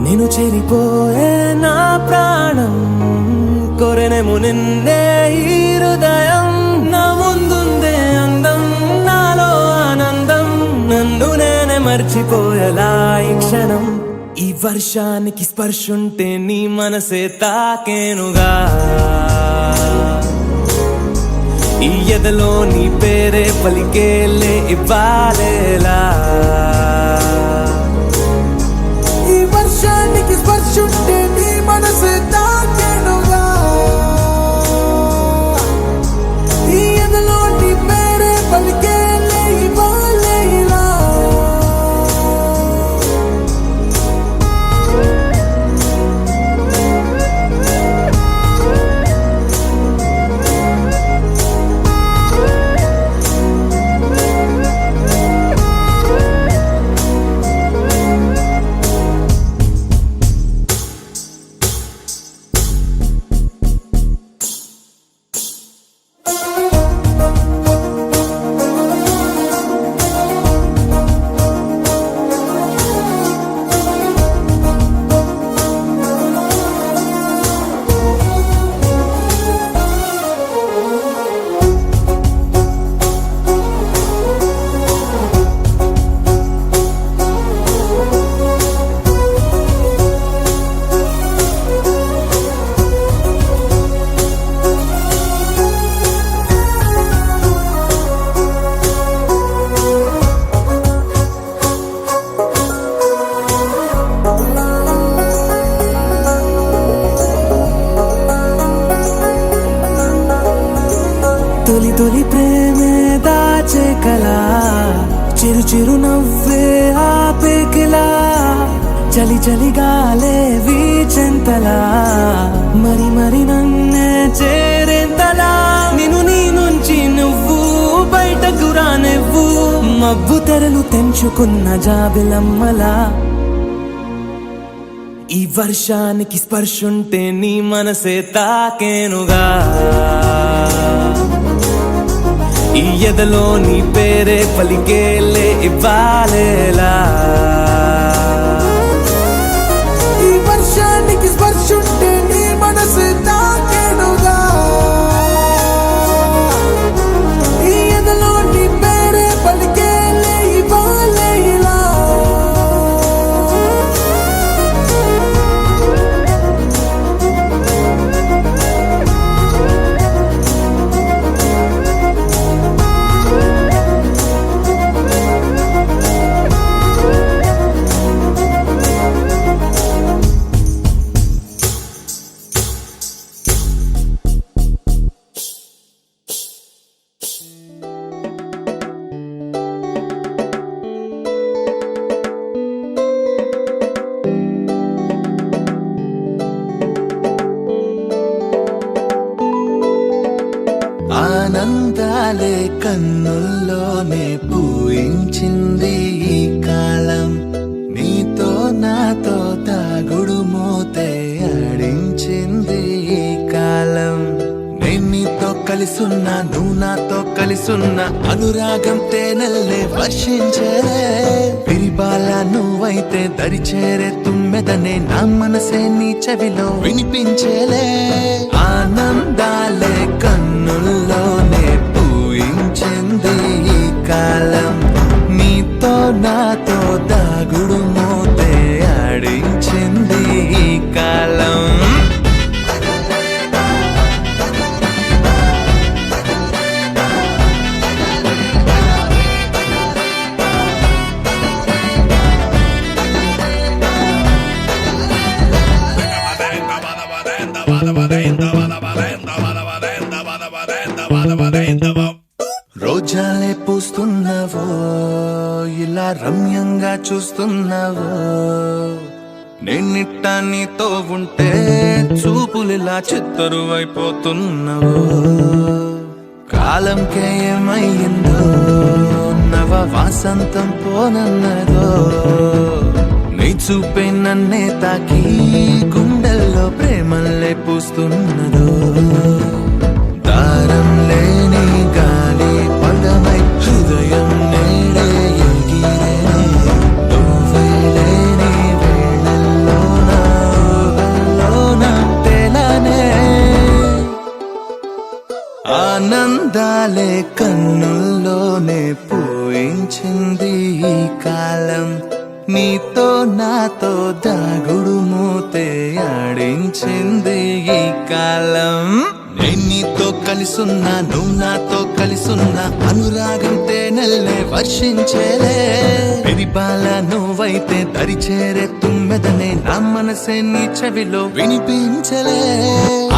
నిన్ను చెరిపోయే నా ప్రాణం కొరెనేమో నిన్నే ఈ హృదయం నా ముందుందే మర్చిపోయేలా ఈ క్షణం. ఈ వర్షానికి స్పర్శుంటే నీ మనసే తాకేనుగా. ఈ ఎదలో నీ పేరే పలికేలే ఇవ్వాలేలా. ఈ వర్షానికి స్పర్శుంటే నీ మనసే తాకేనుగా. ఈ ఎదలో నీ పేరే పలికేలే ఇవ్వాలేలా. తొలి తొలి ప్రేమే దాచే కలా, చిరు చిరు నవ్వే ఆపేకిలా. చలి చలి గాలే వీచెంతలా, మరి మరి నన్నే చేరేంతలా. నిన్ను నీ నుంచి నువ్వు బయటకు రానివ్వు, మబ్బు తెరలు తెంచుకున్న జాబిలమ్మలా. ఈ వర్షానికి స్పర్శుంటే నీ మనసే తాకేనుగా. ఈ ఎదలో నీ పేరే పలికేలే ఇవ్వాలేలా. ఈ వర్షానికి స్పర్శుంటే నీ మనసు తాకేనుగా. ఈ ఎదలో నీ పేరే పలికేలే ఇవ్వాలేలా. ఆనందాలే కన్నుల్లోనే పూయించింది ఈ కాలం. నీతో నాతో తాగుడు మూతే ఆడించింది ఈ కాలం. నేను నీతో కలిసున్నా, నువ్వు నాతో కలిసున్నా, అనురాగం తేనెల్లే వర్షించేలే. విరిబాల నువ్వైతే దరిచేరే తుమ్మెదనే నా మనసే నీ చెవిలో వినిపించేలే. ఆనందాలే కన్నుల్లోనే పూయించింది ఈ కాలం. నీతో నాతో దాగుడు మోతే ఆడించింది ఈ కాలం. రోజాలే పూస్తున్నావో, ఇలా రమ్యంగా చూస్తున్నావో. నేనిట్టా నీతో ఉంటే చూపులిలా చిత్తరువైపోతున్నావో. కాలంకే ఏమయ్యిందో, నవ వాసంతం పోనన్నదో. నీ చూపే నన్నే తాకి గుండెల్లో ప్రేమల్లే పూస్తున్నదో. దారం లేని గాలి పదమై హృదయం నేడే ఎగిరే. నువ్వే లేని వేళల్లోన తెలనే. ఆనందాలే కన్నుల్లోనే పూయించింది ఈ కాలం నీతో నాతో దాగుడు మూతే ఆడించింది ఈ కాలం నేను నీతో కలిసున్నా నువ్వు నాతో కలిసున్నా అనురాగం తేనెల్లే వర్షించేలే ఎరిపాల నువ్వైతే దరిచేరే తుమ్మెదనే నా మనసే నీ చెవిలో వినిపించలే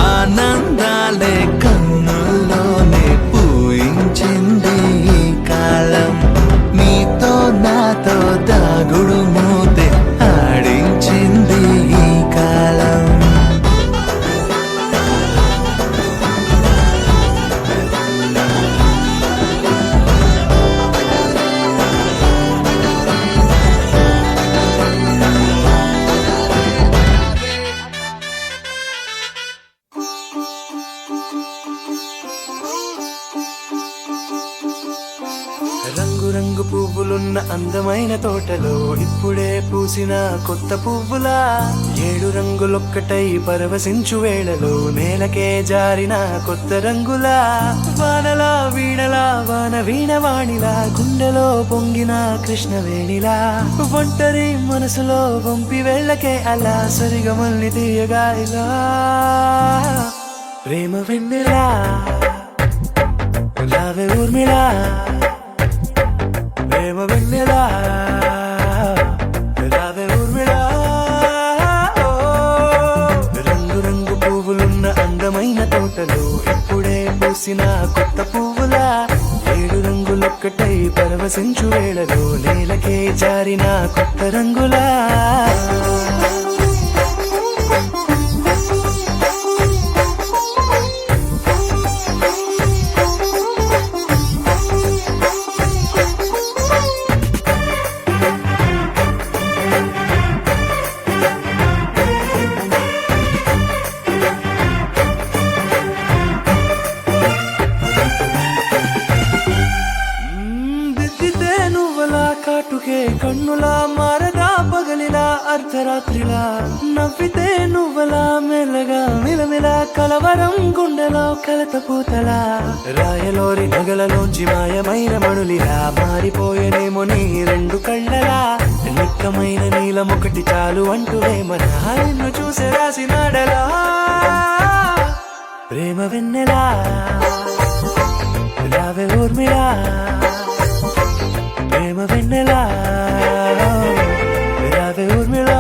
ఆనందాలే కన్నుల్లోనే పూయించింది ఈ కాలం నీతో నాతో దాగుడు మూతే ఆడించింది ఈ కాలం రంగు రంగు పువ్వులున్న అందమైన తోటలో ఇప్పుడే పూసిన కొత్త పువ్వులా 7 రంగులొక్కటై పరవశించు వేళలో నేలకే జారిన కొత్త రంగులా వానలా వీణలా వాన వీణవాణిలా గుండెలో పొంగిన కృష్ణవేణిలా ఒంటరి మనసులో వంపి వెళ్ళకే అలా సరిగమల్ని తీయగా ఇలా ప్రేమ వెన్నెలా రావే ఊర్మిళా ప్రేమ వెన్నెలా రావే ఊర్మిళా రంగు రంగు పువ్వులున్న అందమైన తోటలో ఇప్పుడే పూసిన కొత్త పువ్వులా 7 రంగులొక్కటై పరవశించు వేళలో నేలకే జారిన కొత్త రంగులా కాటుకే కన్నులా మారగా పగలిలా అర్ధరాత్రిలా నవ్వితే నువ్వలా మెల్లగా మిలమిలా కలవరం గుండెలో కలత పూతలా రాయలోరి నగలలోంచి మాయమైన మణులిలా మారిపోయేనేమో నీ 2 కళ్ళలా నిక్కమైన నీలమొకటి చాలు అంటూ వేమనా నిన్ను చూసి రాసినాడలా ప్రేమ వెన్నెలా రావే ఊర్మిళా ప్రేమ వెన్నెలా రావే ఊర్మిళా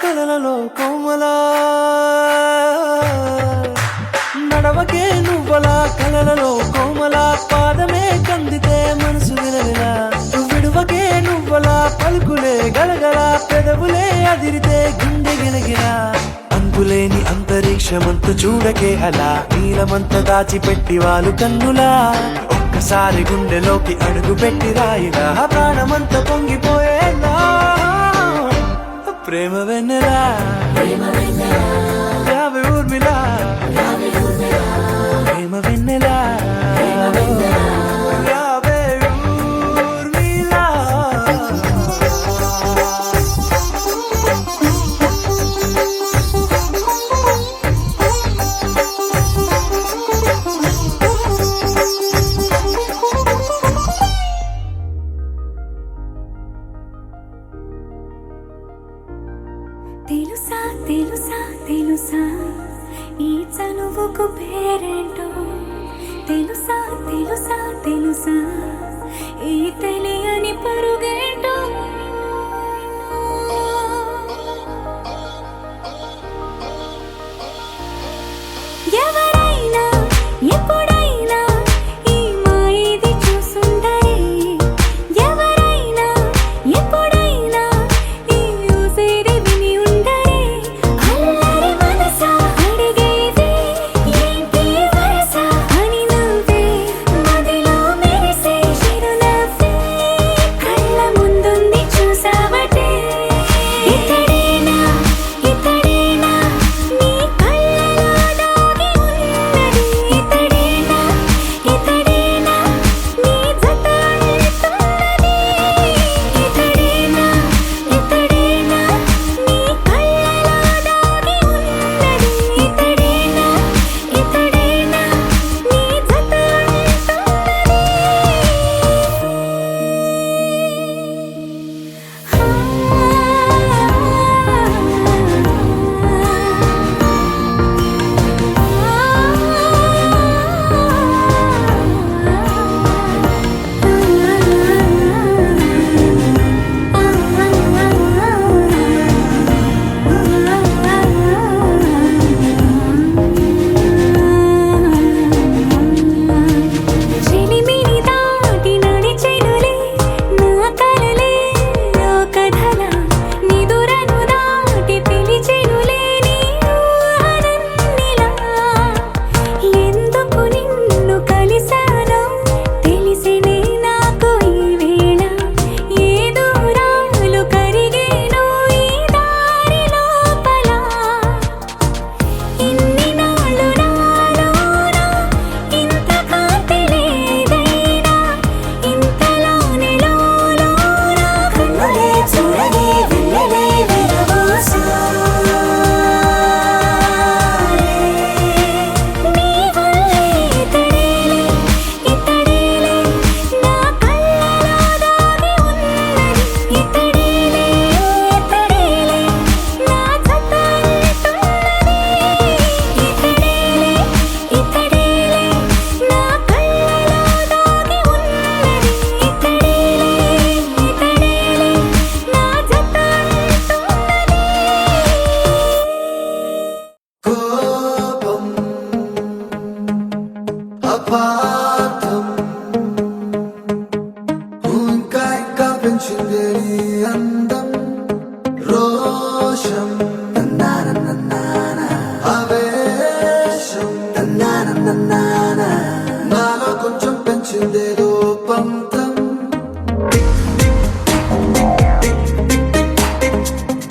కలలలో కోమలా నడవకే నువ్వలా కలలలో కోమలా పాదమే కందితే మనసు విలవిలా విడువకే నువ్వలా పలుకులే గలగల పెదవులే అదిరితే గుండె గిలగిలా అంతులేని అంతరిక్షమంత చూడకే అలా నీలమంత దాచిపెట్టి వాళ్ళు కన్నులా ఒక్కసారి గుండెలోకి అడుగు పెట్టి రాయిలా ప్రాణమంత పొంగిపోయేలా ప్రేమ వెన్నెలా రావే ఊర్మిళా ప్రేమ వెన్నెలా రావే ఊర్మిళా తెలుసా తెలుసా తెలుసా ఈ చనువుకు పేరేంటో తెలుసా తెలుసా తెలుసా ఈ తెలియని పరుగేంటో ఎవరైనా ఎప్పుడైనా ఈ మాయది చూసుండరే ఎవరైనా ఎప్పుడైనా ఈ యూసే రంగని అందం రోషం ఆవేశం నాలో కొంచెం పెంచిందేదో పంతం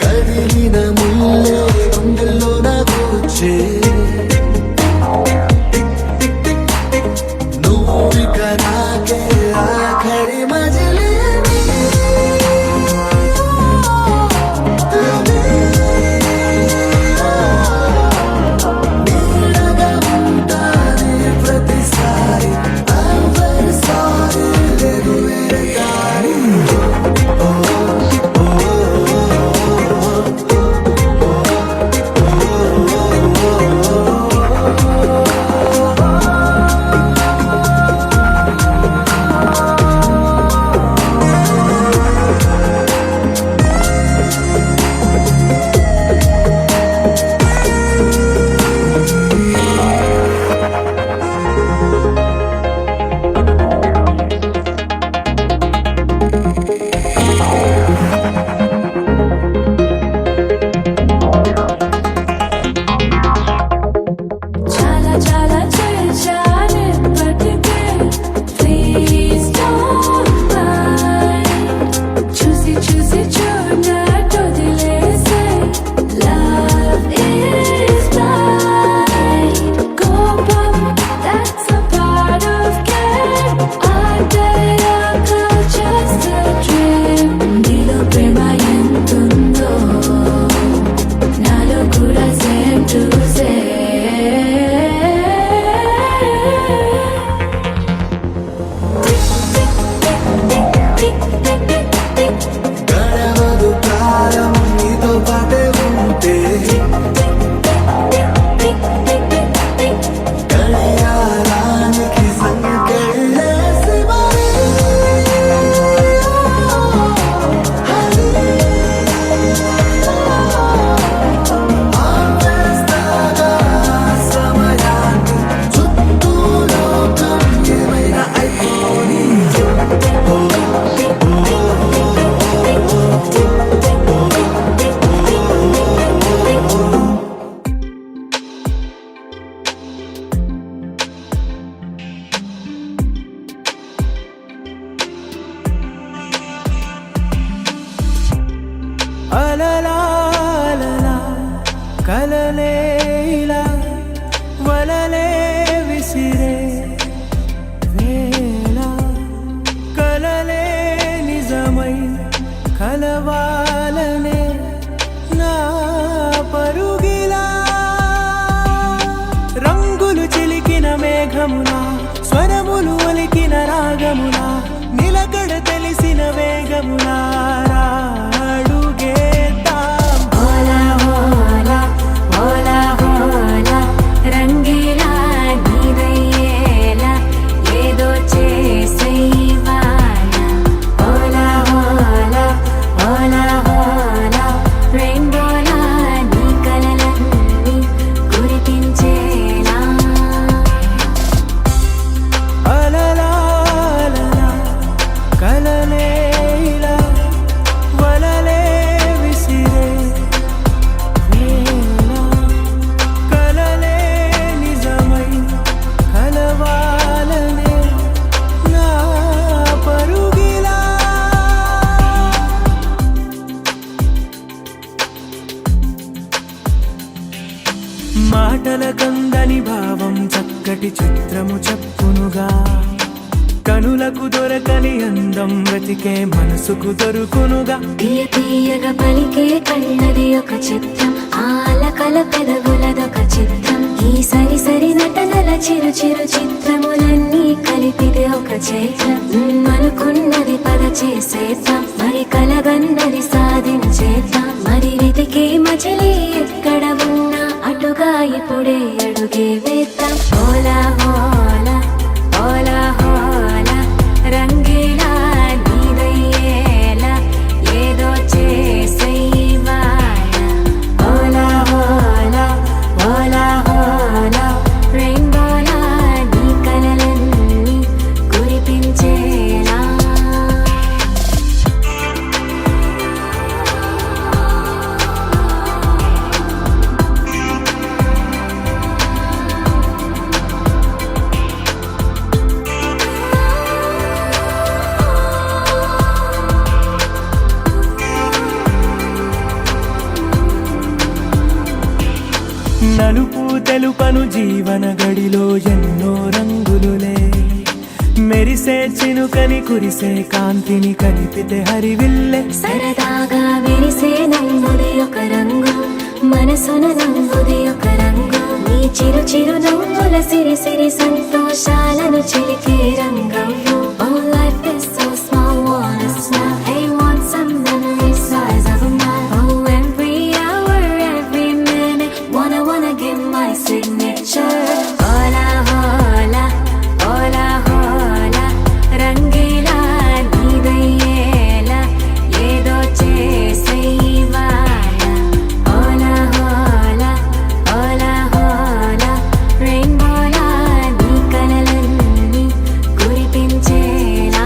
కదిలిన ముల్లే గుండెల్లో నా కూర్చే నువ్విక నాకే ఆఖరి మజిలీ ప్రతిసారి సారీ లేదు వేరే దారి చాలా చాలా చేశాను ఇప్పటికే ప్లీజ్ డోంట్ మైండ్ చూసి చూసి చూడనట్టు వదిలేసే లవ్ ఈజ్ బ్లైండ్ కోపం that's a part of game ఆటయాక just a dream నీలో ప్రేమ ఎంతుందో నాలో కూడా same to same గడవదు కాలం నీతో పాటే ఉంటే గడియారానికి సంకెళ్ళేసి మరి ఆపేస్తాగా సమయాన్ని చుట్టూ లోకం ఏమైనా అయిపోని అలలా కలలే ఇలా వలలే విసిరే వేళ కలలే నిజమై కలవాలనే నా పరుగిలా రంగులు చిలికిన మేఘములా స్వరములు ఒలికిన రాగములా నిలకడ తెలిసిన వేగములా అడుగేద్దాం ఓలా ఓలా ఓలా ఓలా రంగీలా నీదయ్యేలా ఏదో చేసేవాల ఓలా ఓలా ఓలా ఓలా రెయిన్బోలా నీ కలలన్నీ కురిపించేలా అలలా కలలే ఇలా వలలే విసిరే వేళ కలలే నిజమై కలవాలనే నా పరుగిలా మాటల కందని భావం చక్కటి చిత్రము చెప్పునుగా కనులకు దొరకని అందం వెతికే మనసుకు దొరుకునుగా తీయ తీయగా పలికే కళ్ళది ఒక చిత్రం ఆలకల పెదవులదొక చిత్రం ఈ సరి సరి నటనల చిరు చిరు చిత్రములన్నీ కలిపితే ఒక చైత్రం అనుకున్నది పద చేసేద్దాం మరి కలగన్నది సాధించేద్దాం మరి వెతికే మజిలీ ఎక్కడ ఉన్నా అటుగా ఇప్పుడే అడుగే వేద్దాం ఓలా ఓలా ఓలా ఓలా రంగీలా నీదయ్యేలా ఏదో చేసేవాల ఓలా ఓలా ఓలా ఓలా రెయిన్బోలా నీ కలలన్నీ కురిపించేలా నలుపు తెలుపను జీవన గడిలో ఎన్నో రంగులులే మెరిసే చినుకని కురిసే కాంతిని కలిపితే హరివిల్లే సరదాగా విరిసే నంగుది ఒక రంగు మనసున నంగుది ఒక రంగు నీ చిరు చిరు నవ్వుల సిరి సిరి సంతోషాలను చిలికే రంగం Oh, life is so small, wanna smile Hey, want some memory size of a mile Oh, every hour, every minute Wanna give my signature Hola, hola, hola, hola Rangeela నీదయ్యేలా ఏదో చేసే ఇవాళ హోలా హోలా హోలా హోలా రెయిన్బోలా నీ కలలన్నీ కురిపించేలా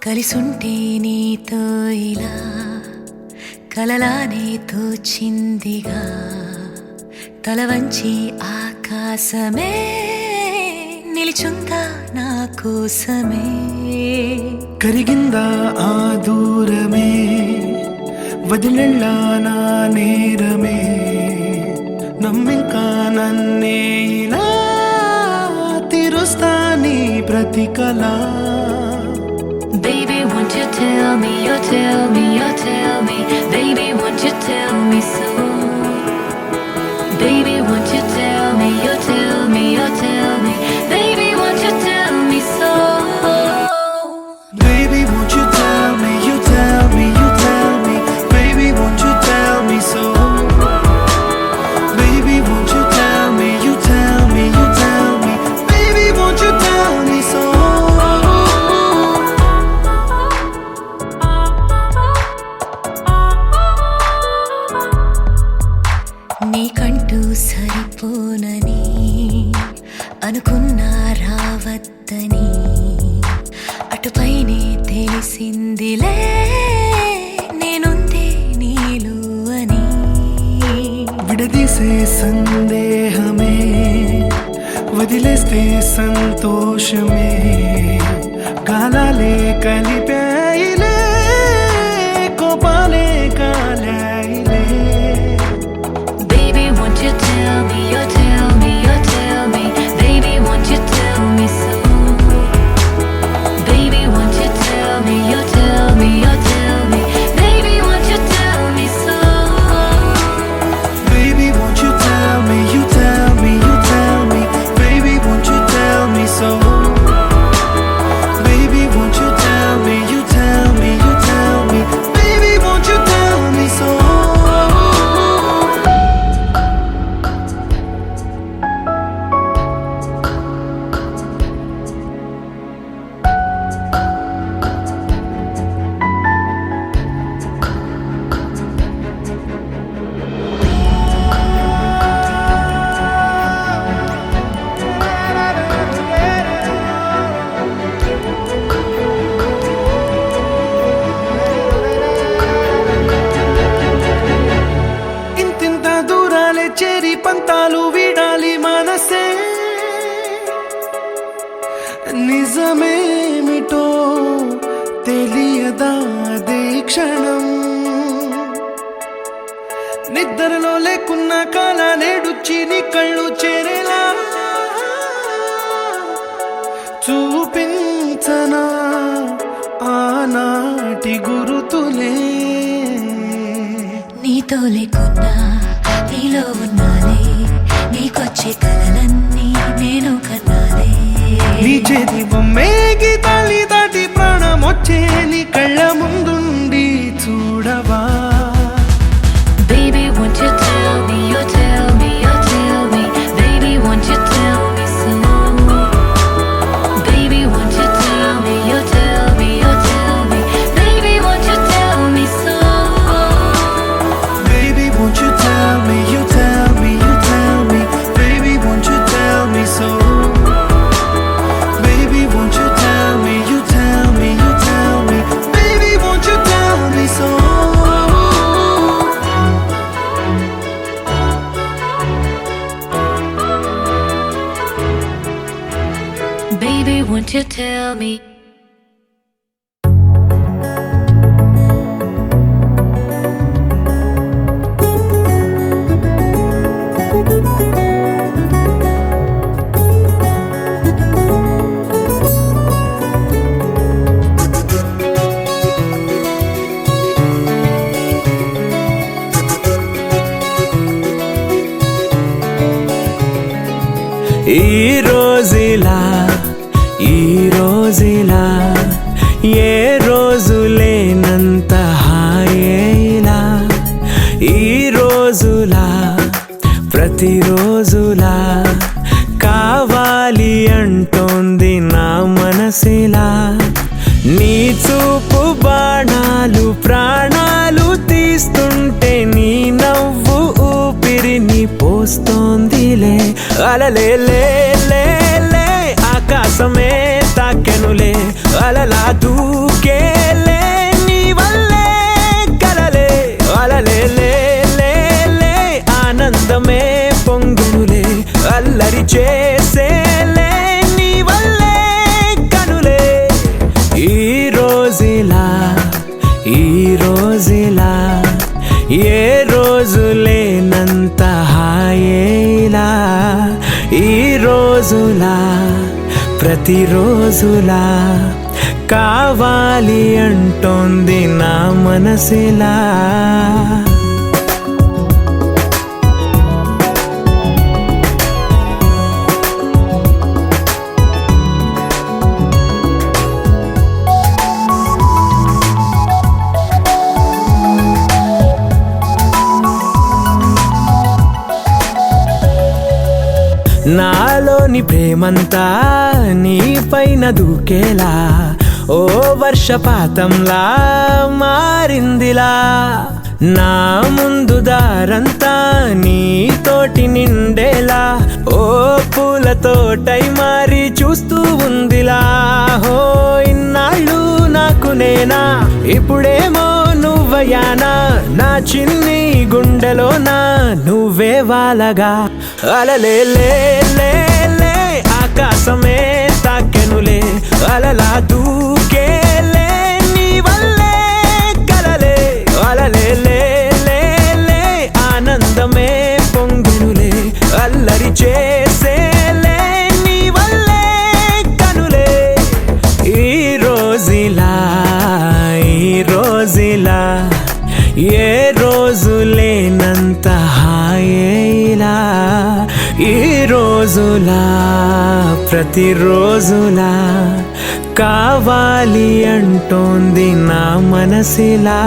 కలిసుంటే నీతో ఇలా కలలానే తోచిందిగా తల వంచి ఆకాశమే నిలిచుందా నా కోసమే కరిగిందా ఆ దూరమే వదిలెళ్ళా నా నేరమే నమ్మింకా నన్నే ఇలా తీరుస్తా నీ ప్రతి కళ Baby, won't you tell me, you tell me, you tell me Baby, won't you tell me so Baby, won't you tell me, you tell me, you tell me Baby, won't you tell me so Baby, won't you tell me, you tell me, you tell me Baby, won't you tell me so Baby, won't you tell me, you tell me, you tell me Baby, won't you tell me so నీకంటూ సరిపోనని అనుకున్నా రావద్దని అటుపైనే తెలిసిందిలే నేనుందే నీలో అని విడదీసే సందేహమే వదిలేస్తే సంతోషమే కాలాలే కలిపాయిలే కోపాలే కాలాయిలే Baby, won't you tell me, you tell me, you tell me Baby, won't you tell me so Baby, won't you tell me, you tell me, you tell me Baby, won't you tell me so Baby, won't you tell me, you tell me, you tell me Baby, won't you tell me so Baby, won't you tell me, you tell me, you tell me Baby, won't you tell me so ఇంతింత దూరాలే చేరి పంతాలు వీడాలి మనసే నిజమేమిటో తెలియదా క్షణం నిద్రలో లేకున్న కాల నేడుచ్చి నీ కళ్ళు చేరేలా చూపించనా ఆనాటి గురుతులే నీతో లేకున్నా నీలో ఉన్నాలే నీకొచ్చే కలలన్నీ నేను కన్నాలే నీ చేతి బొమ్మే గీతాలి దాటి ప్రాణం వచ్చే నీ కళ్ళ ముందుండి చూడవా Baby, won't you tell me, you tell me, you tell me Baby, won't you tell me so Baby, won't you tell me, you tell me, you tell me Baby, won't you tell me so Baby, won't you tell me, you tell me, you tell me Baby, won't you tell me so Baby, won't you tell me, you tell me, you tell me Baby, won't you tell me? ఈ రోజులా ఏ రోజు లేనంత హాయేలా ఈ రోజులా ప్రతిరోజులా కావాలి అంటోంది నా మనసిలా నీ చూపు బాణాలు ప్రాణాలు తీస్తుంటే నీ నవ్వు ఊపిరిని పోస్తోందిలే అలలే లే లే లే ఆకాశమే తాకెనులే అలలా దూకేలే నీ వల్లే కలలే అలలే లే లే లే ఆనందమే పొంగునులే అల్లరి చేసేలే నీ వల్లే కనులే ఈ రోజులా ఏ రోజు లేనంత హాయేలా ఈ రోజులా ప్రతిరోజులా కావాలి అంటోంది నా మనసిలా నాలోని ప్రేమంతా నీ పైన దూకేలా ఓ వర్షపాతంలా మారిందిలా నా ముందు దారంతా నీతోటి నిండేలా ఓ పూలతోటై మారి చూస్తూ ఉందిలా హో ఇన్నాళ్ళు నాకు నేనా ఇప్పుడేమో నువ్వయానా నా చిన్ని గుండెలోనా నువ్వే వాలగా అలలే లే లే లే ఆకాశమే తాకెనులే అలలా దూకేలే నీ వల్లే కలలే అలలే లే లే లే ఆనందమే పొంగునులే అల్లరి చేసేలే నీ వల్లే కనులే ఈ రోజులా ఏ రోజు లేనంత హాయేలా ఈ రోజులా ప్రతిరోజులా కావాలి అంటోంది నా మనసిలా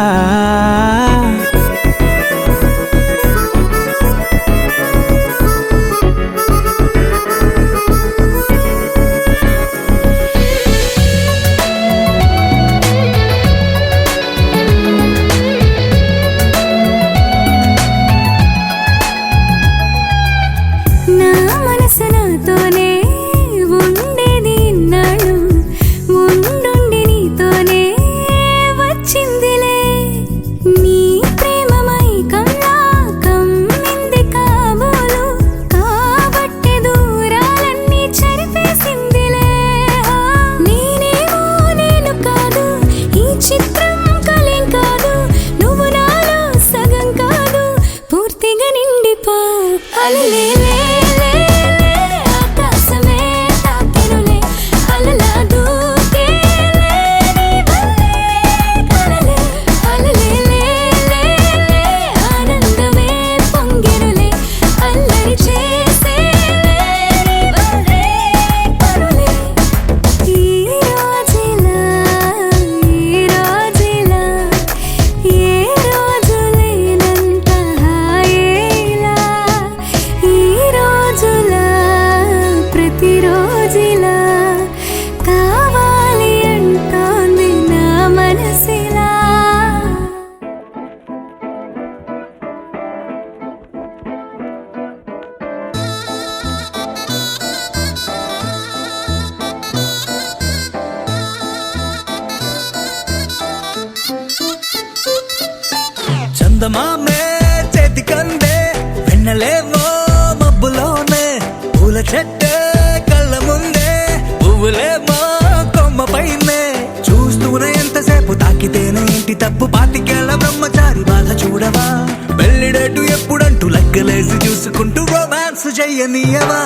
చందమామే చేతికందే వెన్నెలేవో మబ్బులోనే పూల చెట్టే కళ్ళ ముందే పువ్వులే తప్పు పాతికేళ్ల బ్రహ్మచారి బాధ చూడవా పెళ్లిడేటు ఎప్పుడంటూ లెక్కలేసి చూసుకుంటూ రొమాన్స్ చెయ్యనీయవా